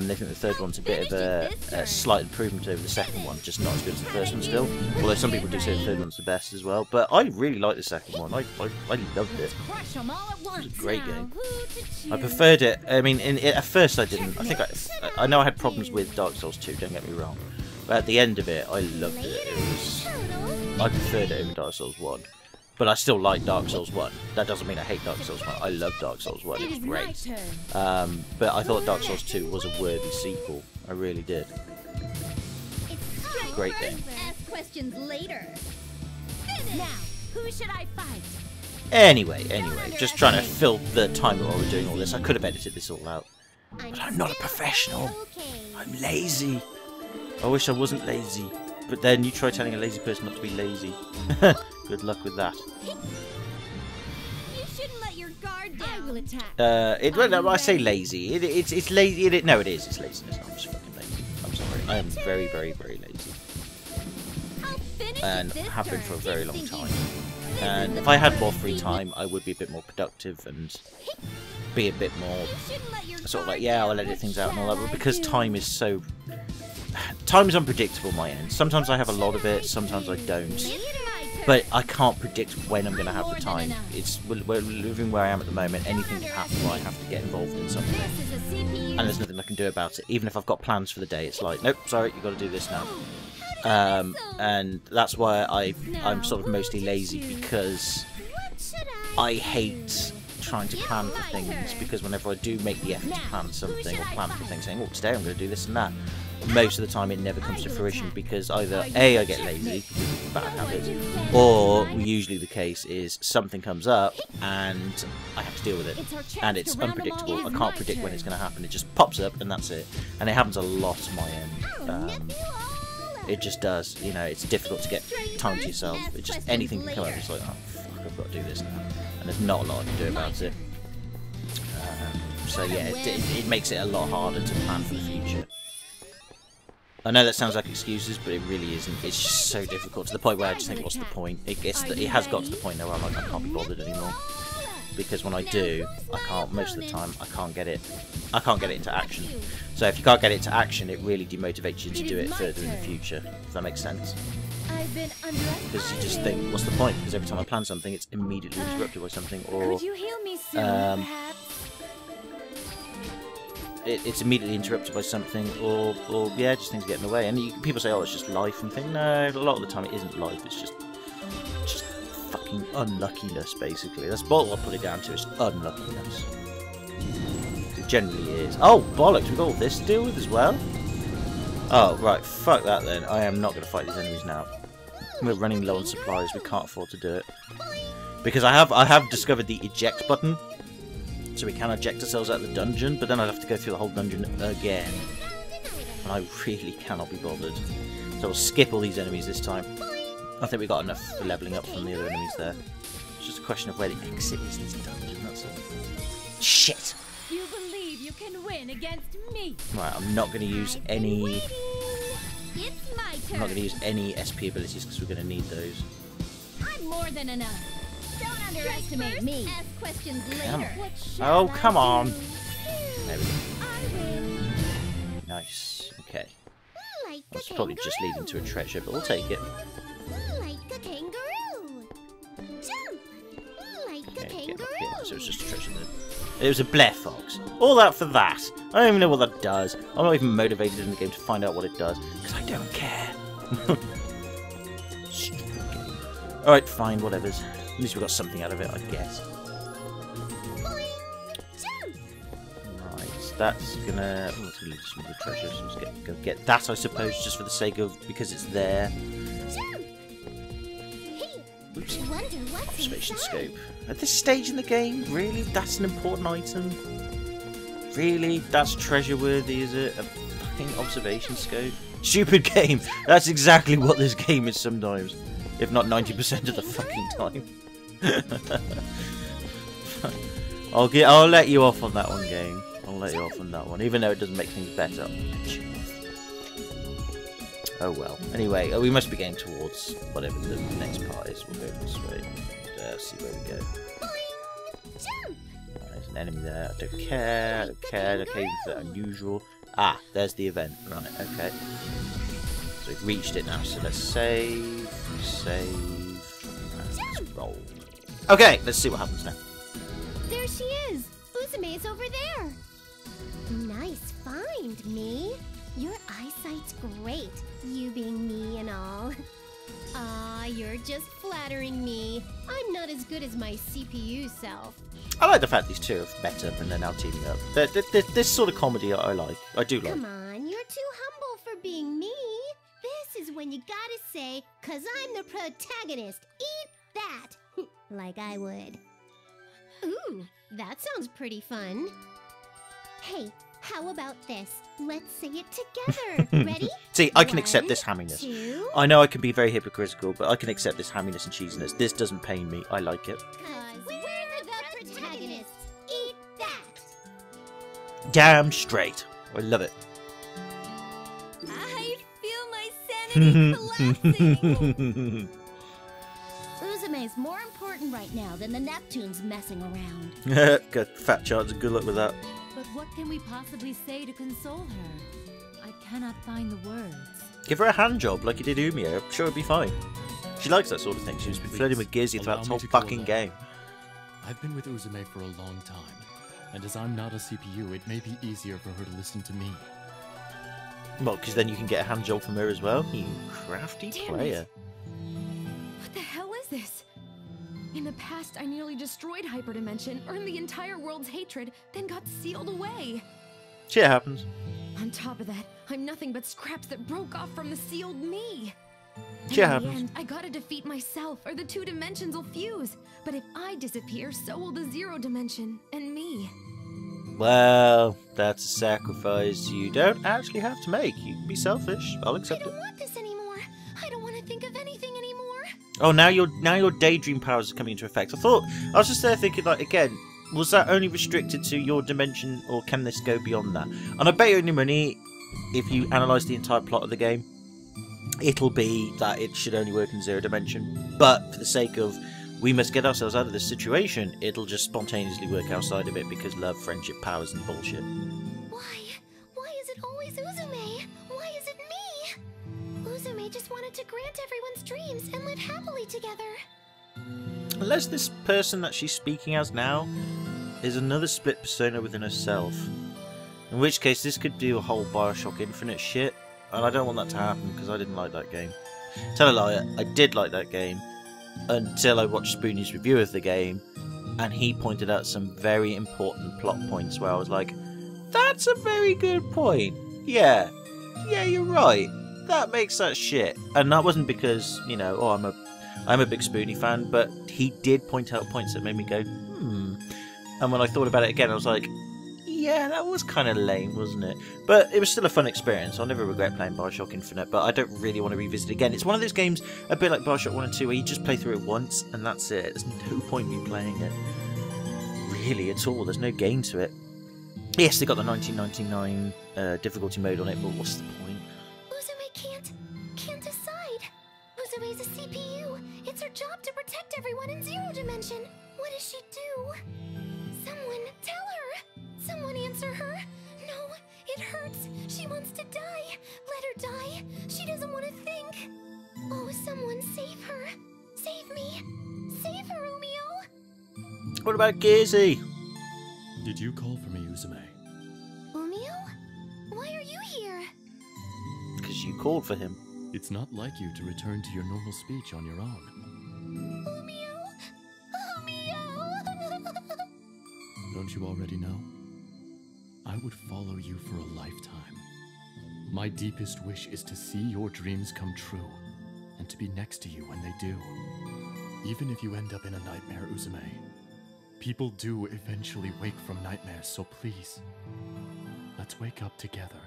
They think the third one's a bit of a slight improvement over the second one, just not as good as the first one still. Although some people do say the third one's the best as well. But I really like the second one. I loved it. It was a great game. I preferred it. I mean, at first I didn't. I know I had problems with Dark Souls 2, don't get me wrong. But at the end of it, I loved it. I preferred it over Dark Souls 1. But I still like Dark Souls 1. That doesn't mean I hate Dark Souls 1. I love Dark Souls 1. It was great. But I thought Dark Souls 2 was a worthy sequel. I really did. Great game. Ask questions later. Now, who should I fight? Anyway, just trying to fill the time while we're doing all this. I could have edited this all out. But I'm not a professional. I'm lazy. I wish I wasn't lazy. But then you try telling a lazy person not to be lazy. Good luck with that. You shouldn't let your guard down. I will attack. Well, I say lazy. It's lazy. No, it is. It's laziness. I'm just fucking lazy. I'm sorry. I am very, very, very lazy. And have been for a very long time. And if I had more free time, I would be a bit more productive and be a bit more sort of like, yeah, I'll edit things out and all that. But because time is so... Time is unpredictable on my end. Sometimes I have a lot of it, sometimes I don't. But I can't predict when I'm going to have the time. We're living where I am at the moment. Anything can happen where I have to get involved in something. And there's nothing I can do about it. Even if I've got plans for the day, it's like, nope, sorry, you've got to do this now. And that's why I'm sort of mostly lazy, because I hate trying to plan for things, because whenever I do make the effort to plan something or plan for things, saying, oh, today I'm going to do this and that, most of the time it never comes to fruition, because either A, I get lazy, bad habits, or usually the case is something comes up and I have to deal with it, and it's unpredictable. I can't predict when it's going to happen. It just pops up and that's it, and it happens a lot on my end. It just does, you know. It's difficult to get time to yourself. It just, anything can come up. It's like, oh fuck, I've got to do this now, and there's not a lot I can do about it. So yeah, it makes it a lot harder to plan for the future. I know that sounds like excuses, but it really isn't. It's just so difficult, to the point where I just think, what's the point? It has got to the point now where I'm like, I can't be bothered anymore. Because when I do, I can't, most of the time, I can't get it into action. So if you can't get it to action, it really demotivates you to do it further in the future, if that makes sense. Because you just think, what's the point? Because every time I plan something, it's immediately interrupted by something, or it's immediately interrupted by something, or yeah, just things get in the way. And people say, oh, it's just life and things. No, a lot of the time it isn't life. It's just fucking unluckiness, basically. That's what I'll put it down to. It's unluckiness. It generally is. Oh, bollocks! We've got all this to deal with as well. Oh, right. Fuck that then. I am not going to fight these enemies now. We're running low on supplies. We can't afford to do it. Because I have discovered the eject button. So we can eject ourselves out of the dungeon, but then I'd have to go through the whole dungeon again. And I really cannot be bothered. So we'll skip all these enemies this time. I think we got enough for levelling up from the other enemies there. It's just a question of where the exit is in this dungeon, that's all. Shit! You believe you can win against me. Right, I'm not going to use any... It's my turn. I'm not going to use any SP abilities because we're going to need those. I'm more than enough. Don't underestimate me. Ask questions later. Oh, come on. There we go. Nice. Okay. That's probably just leading to a treasure, but we'll take it. Like a kangaroo. Jump. Like a kangaroo. Yeah, so it's just a treasure then. It was a Blair Fox. All that for that. I don't even know what that does. I'm not even motivated in the game to find out what it does, because I don't care. Alright, fine, whatever's. At least we got something out of it, I guess. Right, that's gonna... Oh, it's gonna lead to some good treasure, so let's go get that, I suppose, just for the sake of... because it's there. Oops. Observation scope. At this stage in the game, really? That's an important item? Really? That's treasure worthy, is it? A fucking observation scope? Stupid game! That's exactly what this game is sometimes. If not 90% of the fucking time. I'll let you off on that one, game. I'll let you off on that one, even though it doesn't make things better. Oh well. Anyway, we must be getting towards whatever the next part is. We'll go this way and see where we go. There's an enemy there. I don't care. I don't care. Okay, for that unusual. Ah, there's the event. Right. Okay. So we've reached it now. So let's save. And let's roll. Okay, let's see what happens now. There she is. Uzume's over there. Nice find, me. Your eyesight's great, you being me and all. Ah, you're just flattering me. I'm not as good as my CPU self. I like the fact these two have met up and they're now teaming up. This sort of comedy I like. I do like. Come on, you're too humble for being me. This is when you gotta say, 'cause I'm the protagonist. Eat that. Like I would. Ooh, that sounds pretty fun. Hey, how about this? Let's say it together. Ready? See, I can accept this hamminess. 2, I know I can be very hypocritical, but I can accept this hamminess and cheesiness. This doesn't pain me. I like it. Cause we're the protagonists. Eat that. Damn straight. I love it. I feel my sanity collapsing. Uzume's more important right now than the Neptunes messing around. Good fat chance. Good luck with that. But what can we possibly say to console her? I cannot find the words. Give her a hand job like you did Umio. I'm sure it'll be fine. She likes that sort of thing. She's been flirting with Gizzy throughout this whole fucking game. I've been with Uzume for a long time, and as I'm not a CPU, it may be easier for her to listen to me. Well, because then you can get a hand job from her as well. You crafty Damn player. What the hell is this? In the past, I nearly destroyed Hyperdimension, earned the entire world's hatred, then got sealed away. Shit happens. On top of that, I'm nothing but scraps that broke off from the sealed me. Shit In the happens. end, I gotta defeat myself, or the two dimensions will fuse. But if I disappear, so will the zero dimension, and me. Well, that's a sacrifice you don't actually have to make. You can be selfish. I'll I accept it. don't want this anymore. I don't want to think of anything anymore. Oh, now your daydream powers are coming into effect. I was just there thinking, like, again, was that only restricted to your dimension, or can this go beyond that? And I bet you any money, if you analyse the entire plot of the game, it'll be that it should only work in zero dimension. But for the sake of we must get ourselves out of this situation, it'll just spontaneously work outside of it because love, friendship, powers, and bullshit. Why? Why is it always Uzume? Why is it me? Uzume just wanted to grant everyone's dreams and live happily together. Unless this person that she's speaking as now is another split persona within herself. In which case this could do a whole Bioshock Infinite shit, and I don't want that to happen because I didn't like that game. Tell a liar, I did like that game until I watched Spoonie's review of the game, and he pointed out some very important plot points where I was like, that's a very good point. Yeah, you're right. That makes that shit. And that wasn't because, you know, oh, I'm a big Spoonie fan, but he did point out points that made me go, And when I thought about it again, I was like, yeah, that was kind of lame, wasn't it? But it was still a fun experience. I'll never regret playing Bioshock Infinite, but I don't really want to revisit it again. It's one of those games, a bit like Bioshock 1 and 2, where you just play through it once, and that's it. There's no point in me playing it, really, at all. There's no gain to it. Yes, they got the 1999 difficulty mode on it, but what's the point? Uzume can't decide. Uzume's a CPU. It's her job to protect everyone in zero dimension. What does she do? Someone tell her. Someone answer her. No, it hurts. She wants to die. Let her die. She doesn't want to think. Oh, someone save her. Save me. Save her, Umio. What about Gizzy? Did you call for me, Uzume? Umio? Why are you here? Because you called for him. It's not like you to return to your normal speech on your own. Umio? Umio! Don't you already know? I would follow you for a lifetime. My deepest wish is to see your dreams come true, and to be next to you when they do. Even if you end up in a nightmare, Uzume, people do eventually wake from nightmares, so please, let's wake up together.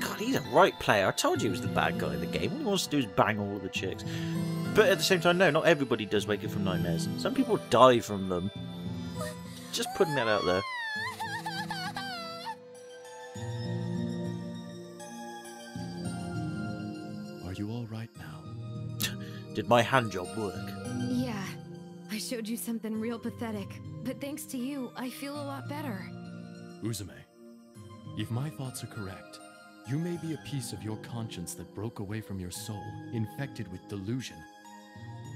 God, he's a right player. I told you he was the bad guy in the game. All he wants to do is bang all of the chicks. But at the same time, no, not everybody does wake up from nightmares. Some people die from them. Just putting that out there. Are you all right now? Did my hand job work? Yeah, I showed you something real pathetic, but thanks to you, I feel a lot better. Uzume, if my thoughts are correct, you may be a piece of your conscience that broke away from your soul, infected with delusion,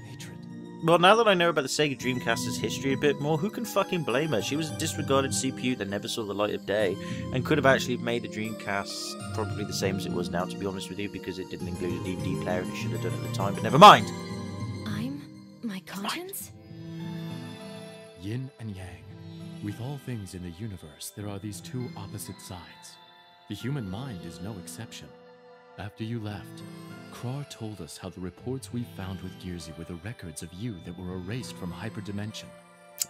hatred. Well, now that I know about the Sega Dreamcast's history a bit more, who can fucking blame her? She was a disregarded CPU that never saw the light of day, and could have actually made the Dreamcast probably the same as it was now, to be honest with you, because it didn't include a DVD player and it should have done at the time, but never mind! I'm my conscience? Yin and Yang. With all things in the universe, there are these two opposite sides. The human mind is no exception. After you left, Krar told us how the reports we found with Gearsy were the records of you that were erased from Hyperdimension.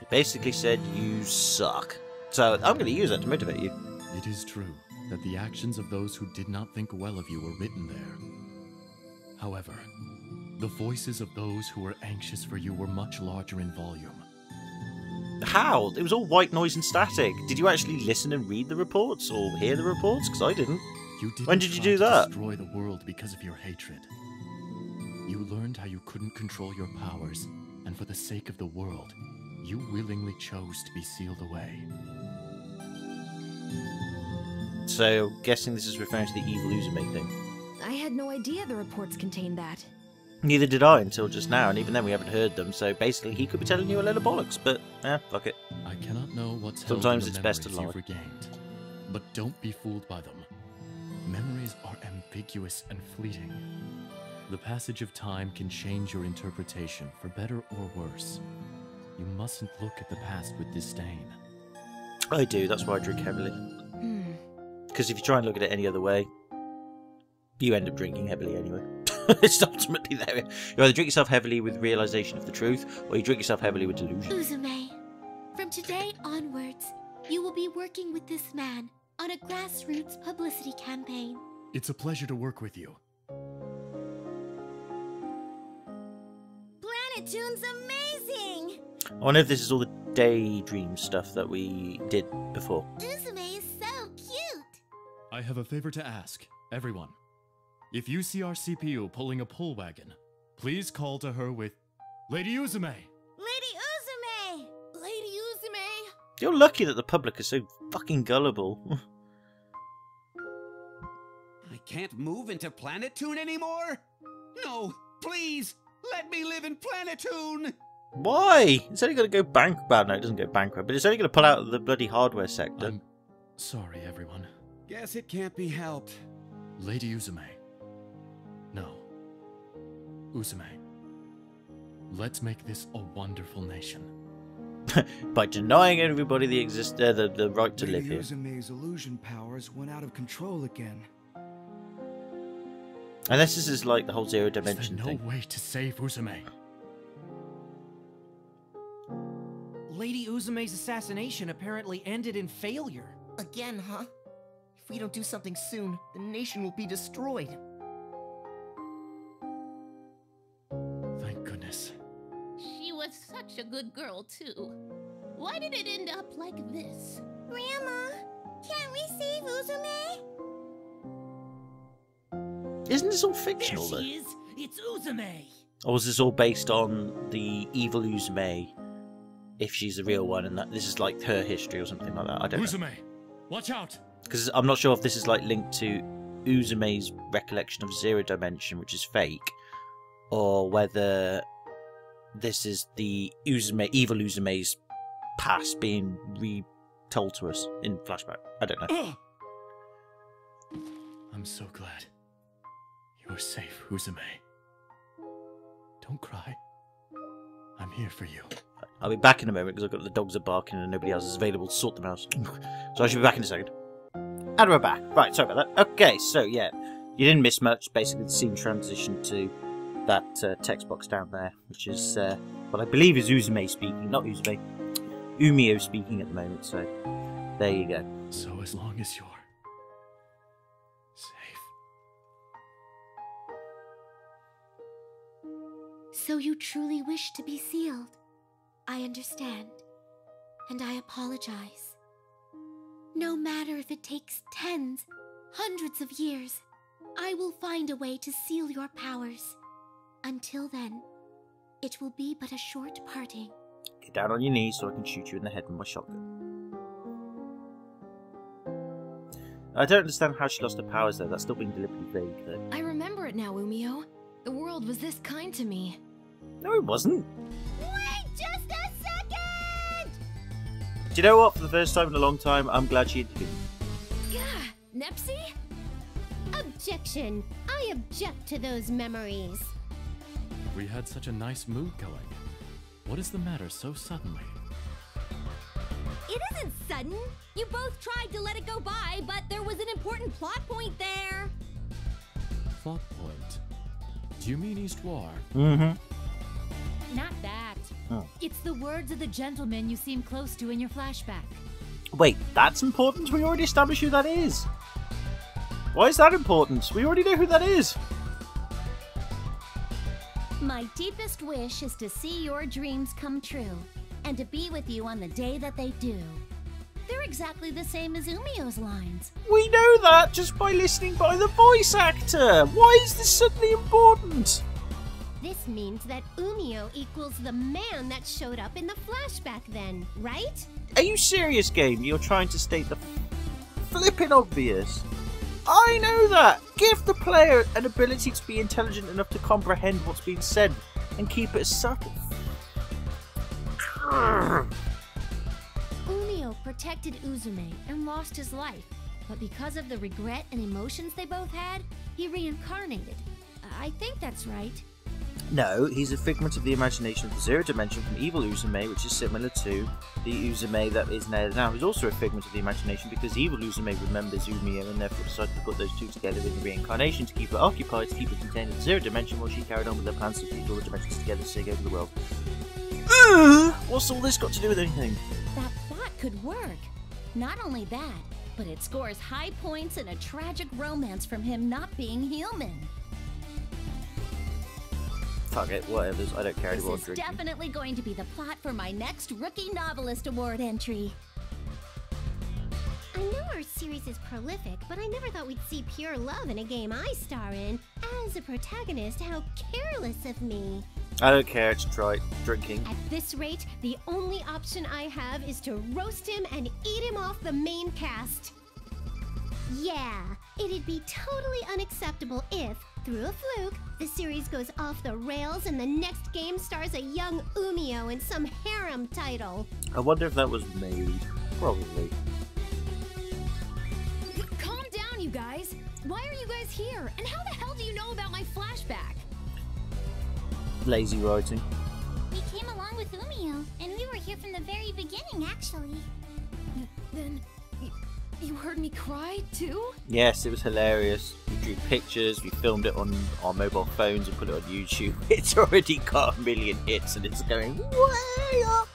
It basically said, you suck. So, I'm going to use that to motivate you. It is true that the actions of those who did not think well of you were written there. However, the voices of those who were anxious for you were much larger in volume. How? It was all white noise and static. Did you actually listen and read the reports or hear the reports? Because I didn't. You didn't When did you try do to that? destroy the world because of your hatred. You learned how you couldn't control your powers, and for the sake of the world, you willingly chose to be sealed away. So, guessing this is referring to the evil Uzume thing. I had no idea the reports contained that. Neither did I until just now, and even then we haven't heard them, so basically he could be telling you a load of bollocks, but, fuck it. I cannot know what's held Sometimes in the it's best to memories lie. you've regained, but don't be fooled by them. Memories are ambiguous and fleeting. The passage of time can change your interpretation for better or worse. You mustn't look at the past with disdain. I do, that's why I drink heavily. Because if you try and look at it any other way, you end up drinking heavily anyway. It's ultimately there. You either drink yourself heavily with realization of the truth, or you drink yourself heavily with delusion. Uzume, from today onwards, you will be working with this man on a grassroots publicity campaign. It's a pleasure to work with you. Planetoon's amazing! I wonder if this is all the daydream stuff that we did before. Uzume is so cute! I have a favor to ask, everyone. If you see our CPU pulling a pull wagon, please call to her with, Lady Uzume! Lady Uzume! Lady Uzume! You're lucky that the public is so fucking gullible. I can't move into Planetoon anymore? No, please, let me live in Planetoon! Why? It's only going to go bankrupt. Well, no, it doesn't go bankrupt, but it's only going to pull out of the bloody hardware sector. I'm sorry, everyone. Guess it can't be helped. Lady Uzume. No. Uzume. Let's make this a wonderful nation. By denying everybody the right to live Lady here. Uzume's illusion powers went out of control again. Unless this is like the whole zero Is there dimension no thing. way to save Uzume? Lady Uzume's assassination apparently ended in failure. Again, huh? If we don't do something soon, the nation will be destroyed. Thank goodness. She was such a good girl, too. Why did it end up like this? Grandma, can't we save Uzume? Isn't this all fictional though? is! It's Uzume! Or was this all based on the evil Uzume, if she's the real one, and that this is like her history or something like that? I don't know. Uzume! Watch out! Because I'm not sure if this is like linked to Uzume's recollection of Zero Dimension, which is fake, or whether this is the evil Uzume's past being retold to us in flashback. I don't know. I'm so glad. You're safe, Uzume. Don't cry. I'm here for you. I'll be back in a moment because I've got the dogs are barking and nobody else is available to sort them out. So I should be back in a second. And we're back. Right, sorry about that. Okay, so yeah, you didn't miss much. Basically, the scene transitioned to that text box down there, which is what I believe is Uzume speaking, not Uzume. Umio speaking at the moment, so there you go. So as long as you're safe. So you truly wish to be sealed. I understand. And I apologize. No matter if it takes tens, hundreds of years, I will find a way to seal your powers. Until then, it will be but a short parting. Get down on your knees so I can shoot you in the head with my shotgun. I don't understand how she lost her powers though. That's still being deliberately vague though. I remember it now, Umio. The world was this kind to me. No, it wasn't. Wait just a second! Do you know what? For the first time in a long time, I'm glad she intervened. Gah! Nepsi? Objection! I object to those memories. We had such a nice mood going. What is the matter so suddenly? It isn't sudden. You both tried to let it go by, but there was an important plot point there. Plot point? Do you mean Histoire? Mm-hmm. Not that. Oh. It's the words of the gentleman you seem close to in your flashback. Wait, that's important? We already established who that is. Why is that important? We already know who that is. My deepest wish is to see your dreams come true, and to be with you on the day that they do. They're exactly the same as Umio's lines. We know that just by listening by the voice actor. Why is this suddenly important? This means that Umio equals the man that showed up in the flashback then, right? Are you serious, game? You're trying to state the flippin' obvious. I know that. Give the player an ability to be intelligent enough to comprehend what's being said and keep it subtle. Umio protected Uzume and lost his life, but because of the regret and emotions they both had, he reincarnated. I think that's right. No, he's a figment of the imagination of the Zero Dimension from evil Uzume, which is similar to the Uzume that is now, who's also a figment of the imagination because evil Uzume remembers Umio and therefore decided to put those two together in the reincarnation to keep her occupied, to keep her contained in the Zero Dimension while she carried on with her plans to keep all the dimensions together to take over the world. What's all this got to do with anything? That plot could work. Not only that, but it scores high points in a tragic romance from him not being human. Fuck it, whatever. I don't care anymore. This is definitely going to be the plot for my next Rookie Novelist Award entry. I know our series is prolific, but I never thought we'd see pure love in a game I star in. As a protagonist, how careless of me. I don't care, just try drinking. At this rate, the only option I have is to roast him and eat him off the main cast. Yeah, it'd be totally unacceptable if, through a fluke, the series goes off the rails and the next game stars a young Umio in some harem title. I wonder if that was made. Probably. Calm down, you guys. Why are you guys here? And how the hell do you know about my flashback? Lazy writing. We came along with Umio, and we were here from the very beginning, actually. Then, you heard me cry, too? Yes, it was hilarious. We drew pictures, we filmed it on our mobile phones and put it on YouTube. It's already got 1 million hits and it's going way up.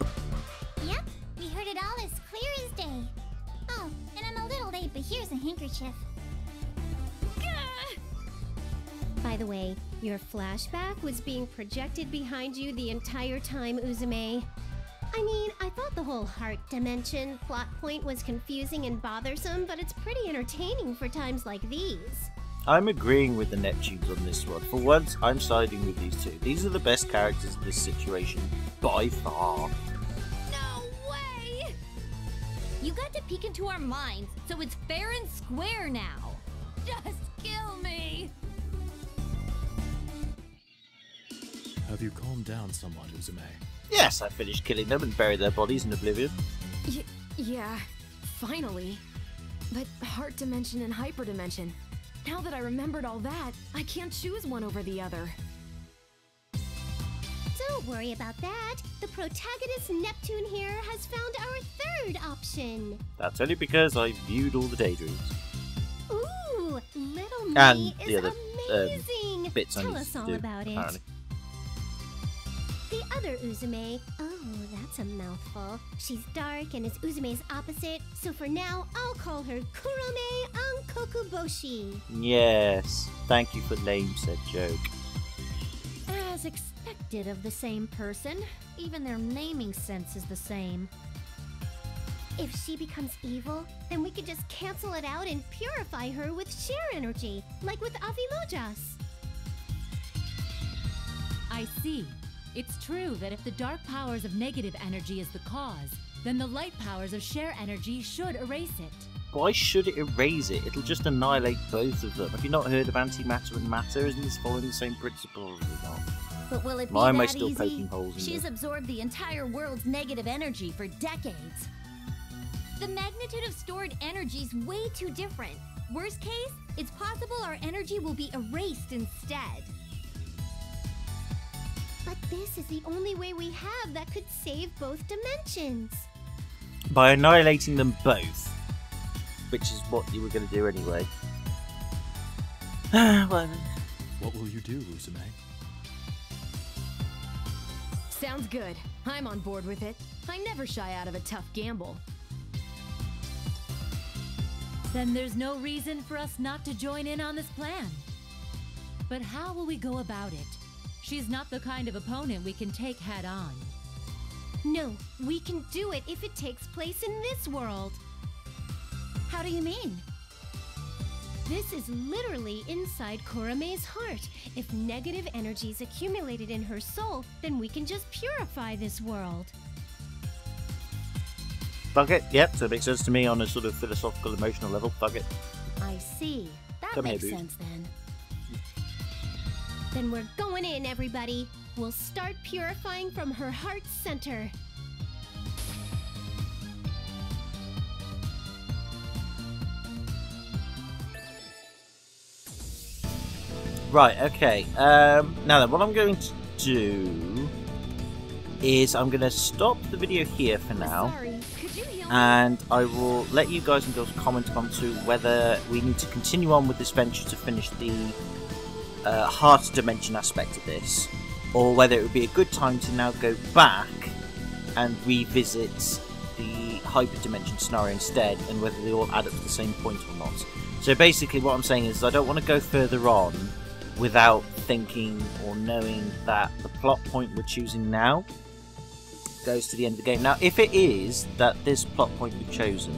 Yep, we heard it all as clear as day. Oh, and I'm a little late, but here's a handkerchief. By the way, your flashback was being projected behind you the entire time, Uzume. I mean, I thought the whole heart dimension plot point was confusing and bothersome, but it's pretty entertaining for times like these. I'm agreeing with the Neptunes on this one. For once, I'm siding with these two. These are the best characters in this situation, by far. No way! You got to peek into our minds, so it's fair and square now. Just kill me! Have you calmed down somewhat, Uzume? Yes, I finished killing them and buried their bodies in oblivion. Yeah, finally. But heart dimension and hyper dimension. Now that I remembered all that, I can't choose one over the other. Don't worry about that. The protagonist Neptune here has found our third option. That's only because I viewed all the daydreams. Ooh, little me And the is other amazing. bits I Tell need us to all do, about it. apparently. The other Uzume, oh, that's a mouthful. She's dark and is Uzume's opposite, so for now, I'll call her Kurome Ankokuboshi. Yes, thank you for lame said joke. As expected of the same person, even their naming sense is the same. If she becomes evil, then we could just cancel it out and purify her with share energy, like with Avilojas. I see. It's true that if the dark powers of negative energy is the cause, then the light powers of share energy should erase it. Why should it erase it? It'll just annihilate both of them. Have you not heard of antimatter and matter? Isn't this following the same principle? Or not? But will it be Why am I that still easy? poking holes in She's them? absorbed the entire world's negative energy for decades. The magnitude of stored energy is way too different. Worst case, it's possible our energy will be erased instead. But this is the only way we have that could save both dimensions. By annihilating them both. Which is what you were going to do anyway. Well, what will you do, Uzume? Sounds good. I'm on board with it. I never shy out of a tough gamble. Then there's no reason for us not to join in on this plan. But how will we go about it? She's not the kind of opponent we can take head on. No, we can do it if it takes place in this world. How do you mean? This is literally inside Kureme's heart. If negative energy is accumulated in her soul, then we can just purify this world. Fuck it. Yep, so it makes sense to me on a sort of philosophical, emotional level. Fuck it. I see. That Come here, makes dude. sense then. Then we're going in, everybody. We'll start purifying from her heart center. Right, okay. Now then, what I'm going to do is I'm going to stop the video here for now. Sorry, could you heal me? And I will let you guys and girls comment on to whether we need to continue on with this venture to finish the heart dimension aspect of this, or whether it would be a good time to now go back and revisit the hyperdimension scenario instead, and whether they all add up to the same point or not. So basically what I'm saying is I don't want to go further on without thinking or knowing that the plot point we're choosing now goes to the end of the game. Now, if it is that this plot point we've chosen,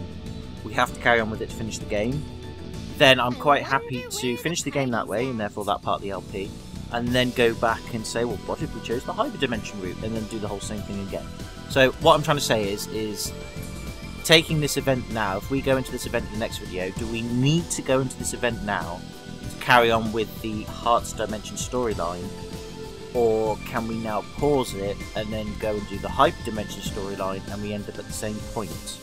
we have to carry on with it to finish the game, then I'm quite happy to finish the game that way, and therefore that part of the LP, and then go back and say, well, what if we chose the hyperdimension route, and then do the whole same thing again. So what I'm trying to say is taking this event now, if we go into this event in the next video, do we need to go into this event now to carry on with the Hearts Dimension storyline, or can we now pause it and then go and do the hyperdimension storyline and we end up at the same point?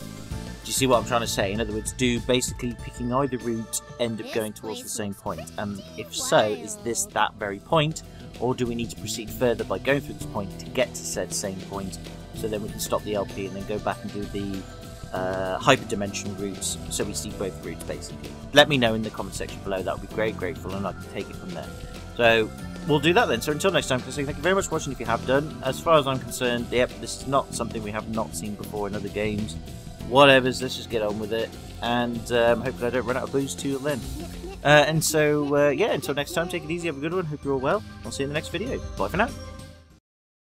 Do you see what I'm trying to say? In other words, do basically picking either route end up going towards the same point? And if so, is this that very point, or do we need to proceed further by going through this point to get to said same point, so then we can stop the LP and then go back and do the hyperdimension routes, so we see both routes basically? Let me know in the comment section below. That would be very grateful, and I can take it from there. So we'll do that then. So until next time, I say thank you very much for watching if you have done. As far as I'm concerned, yep, this is not something we have not seen before in other games. Whatevers, let's just get on with it, and hopefully I don't run out of booze till then. Yeah, until next time, take it easy, have a good one, hope you're all well. I'll see you in the next video. Bye for now.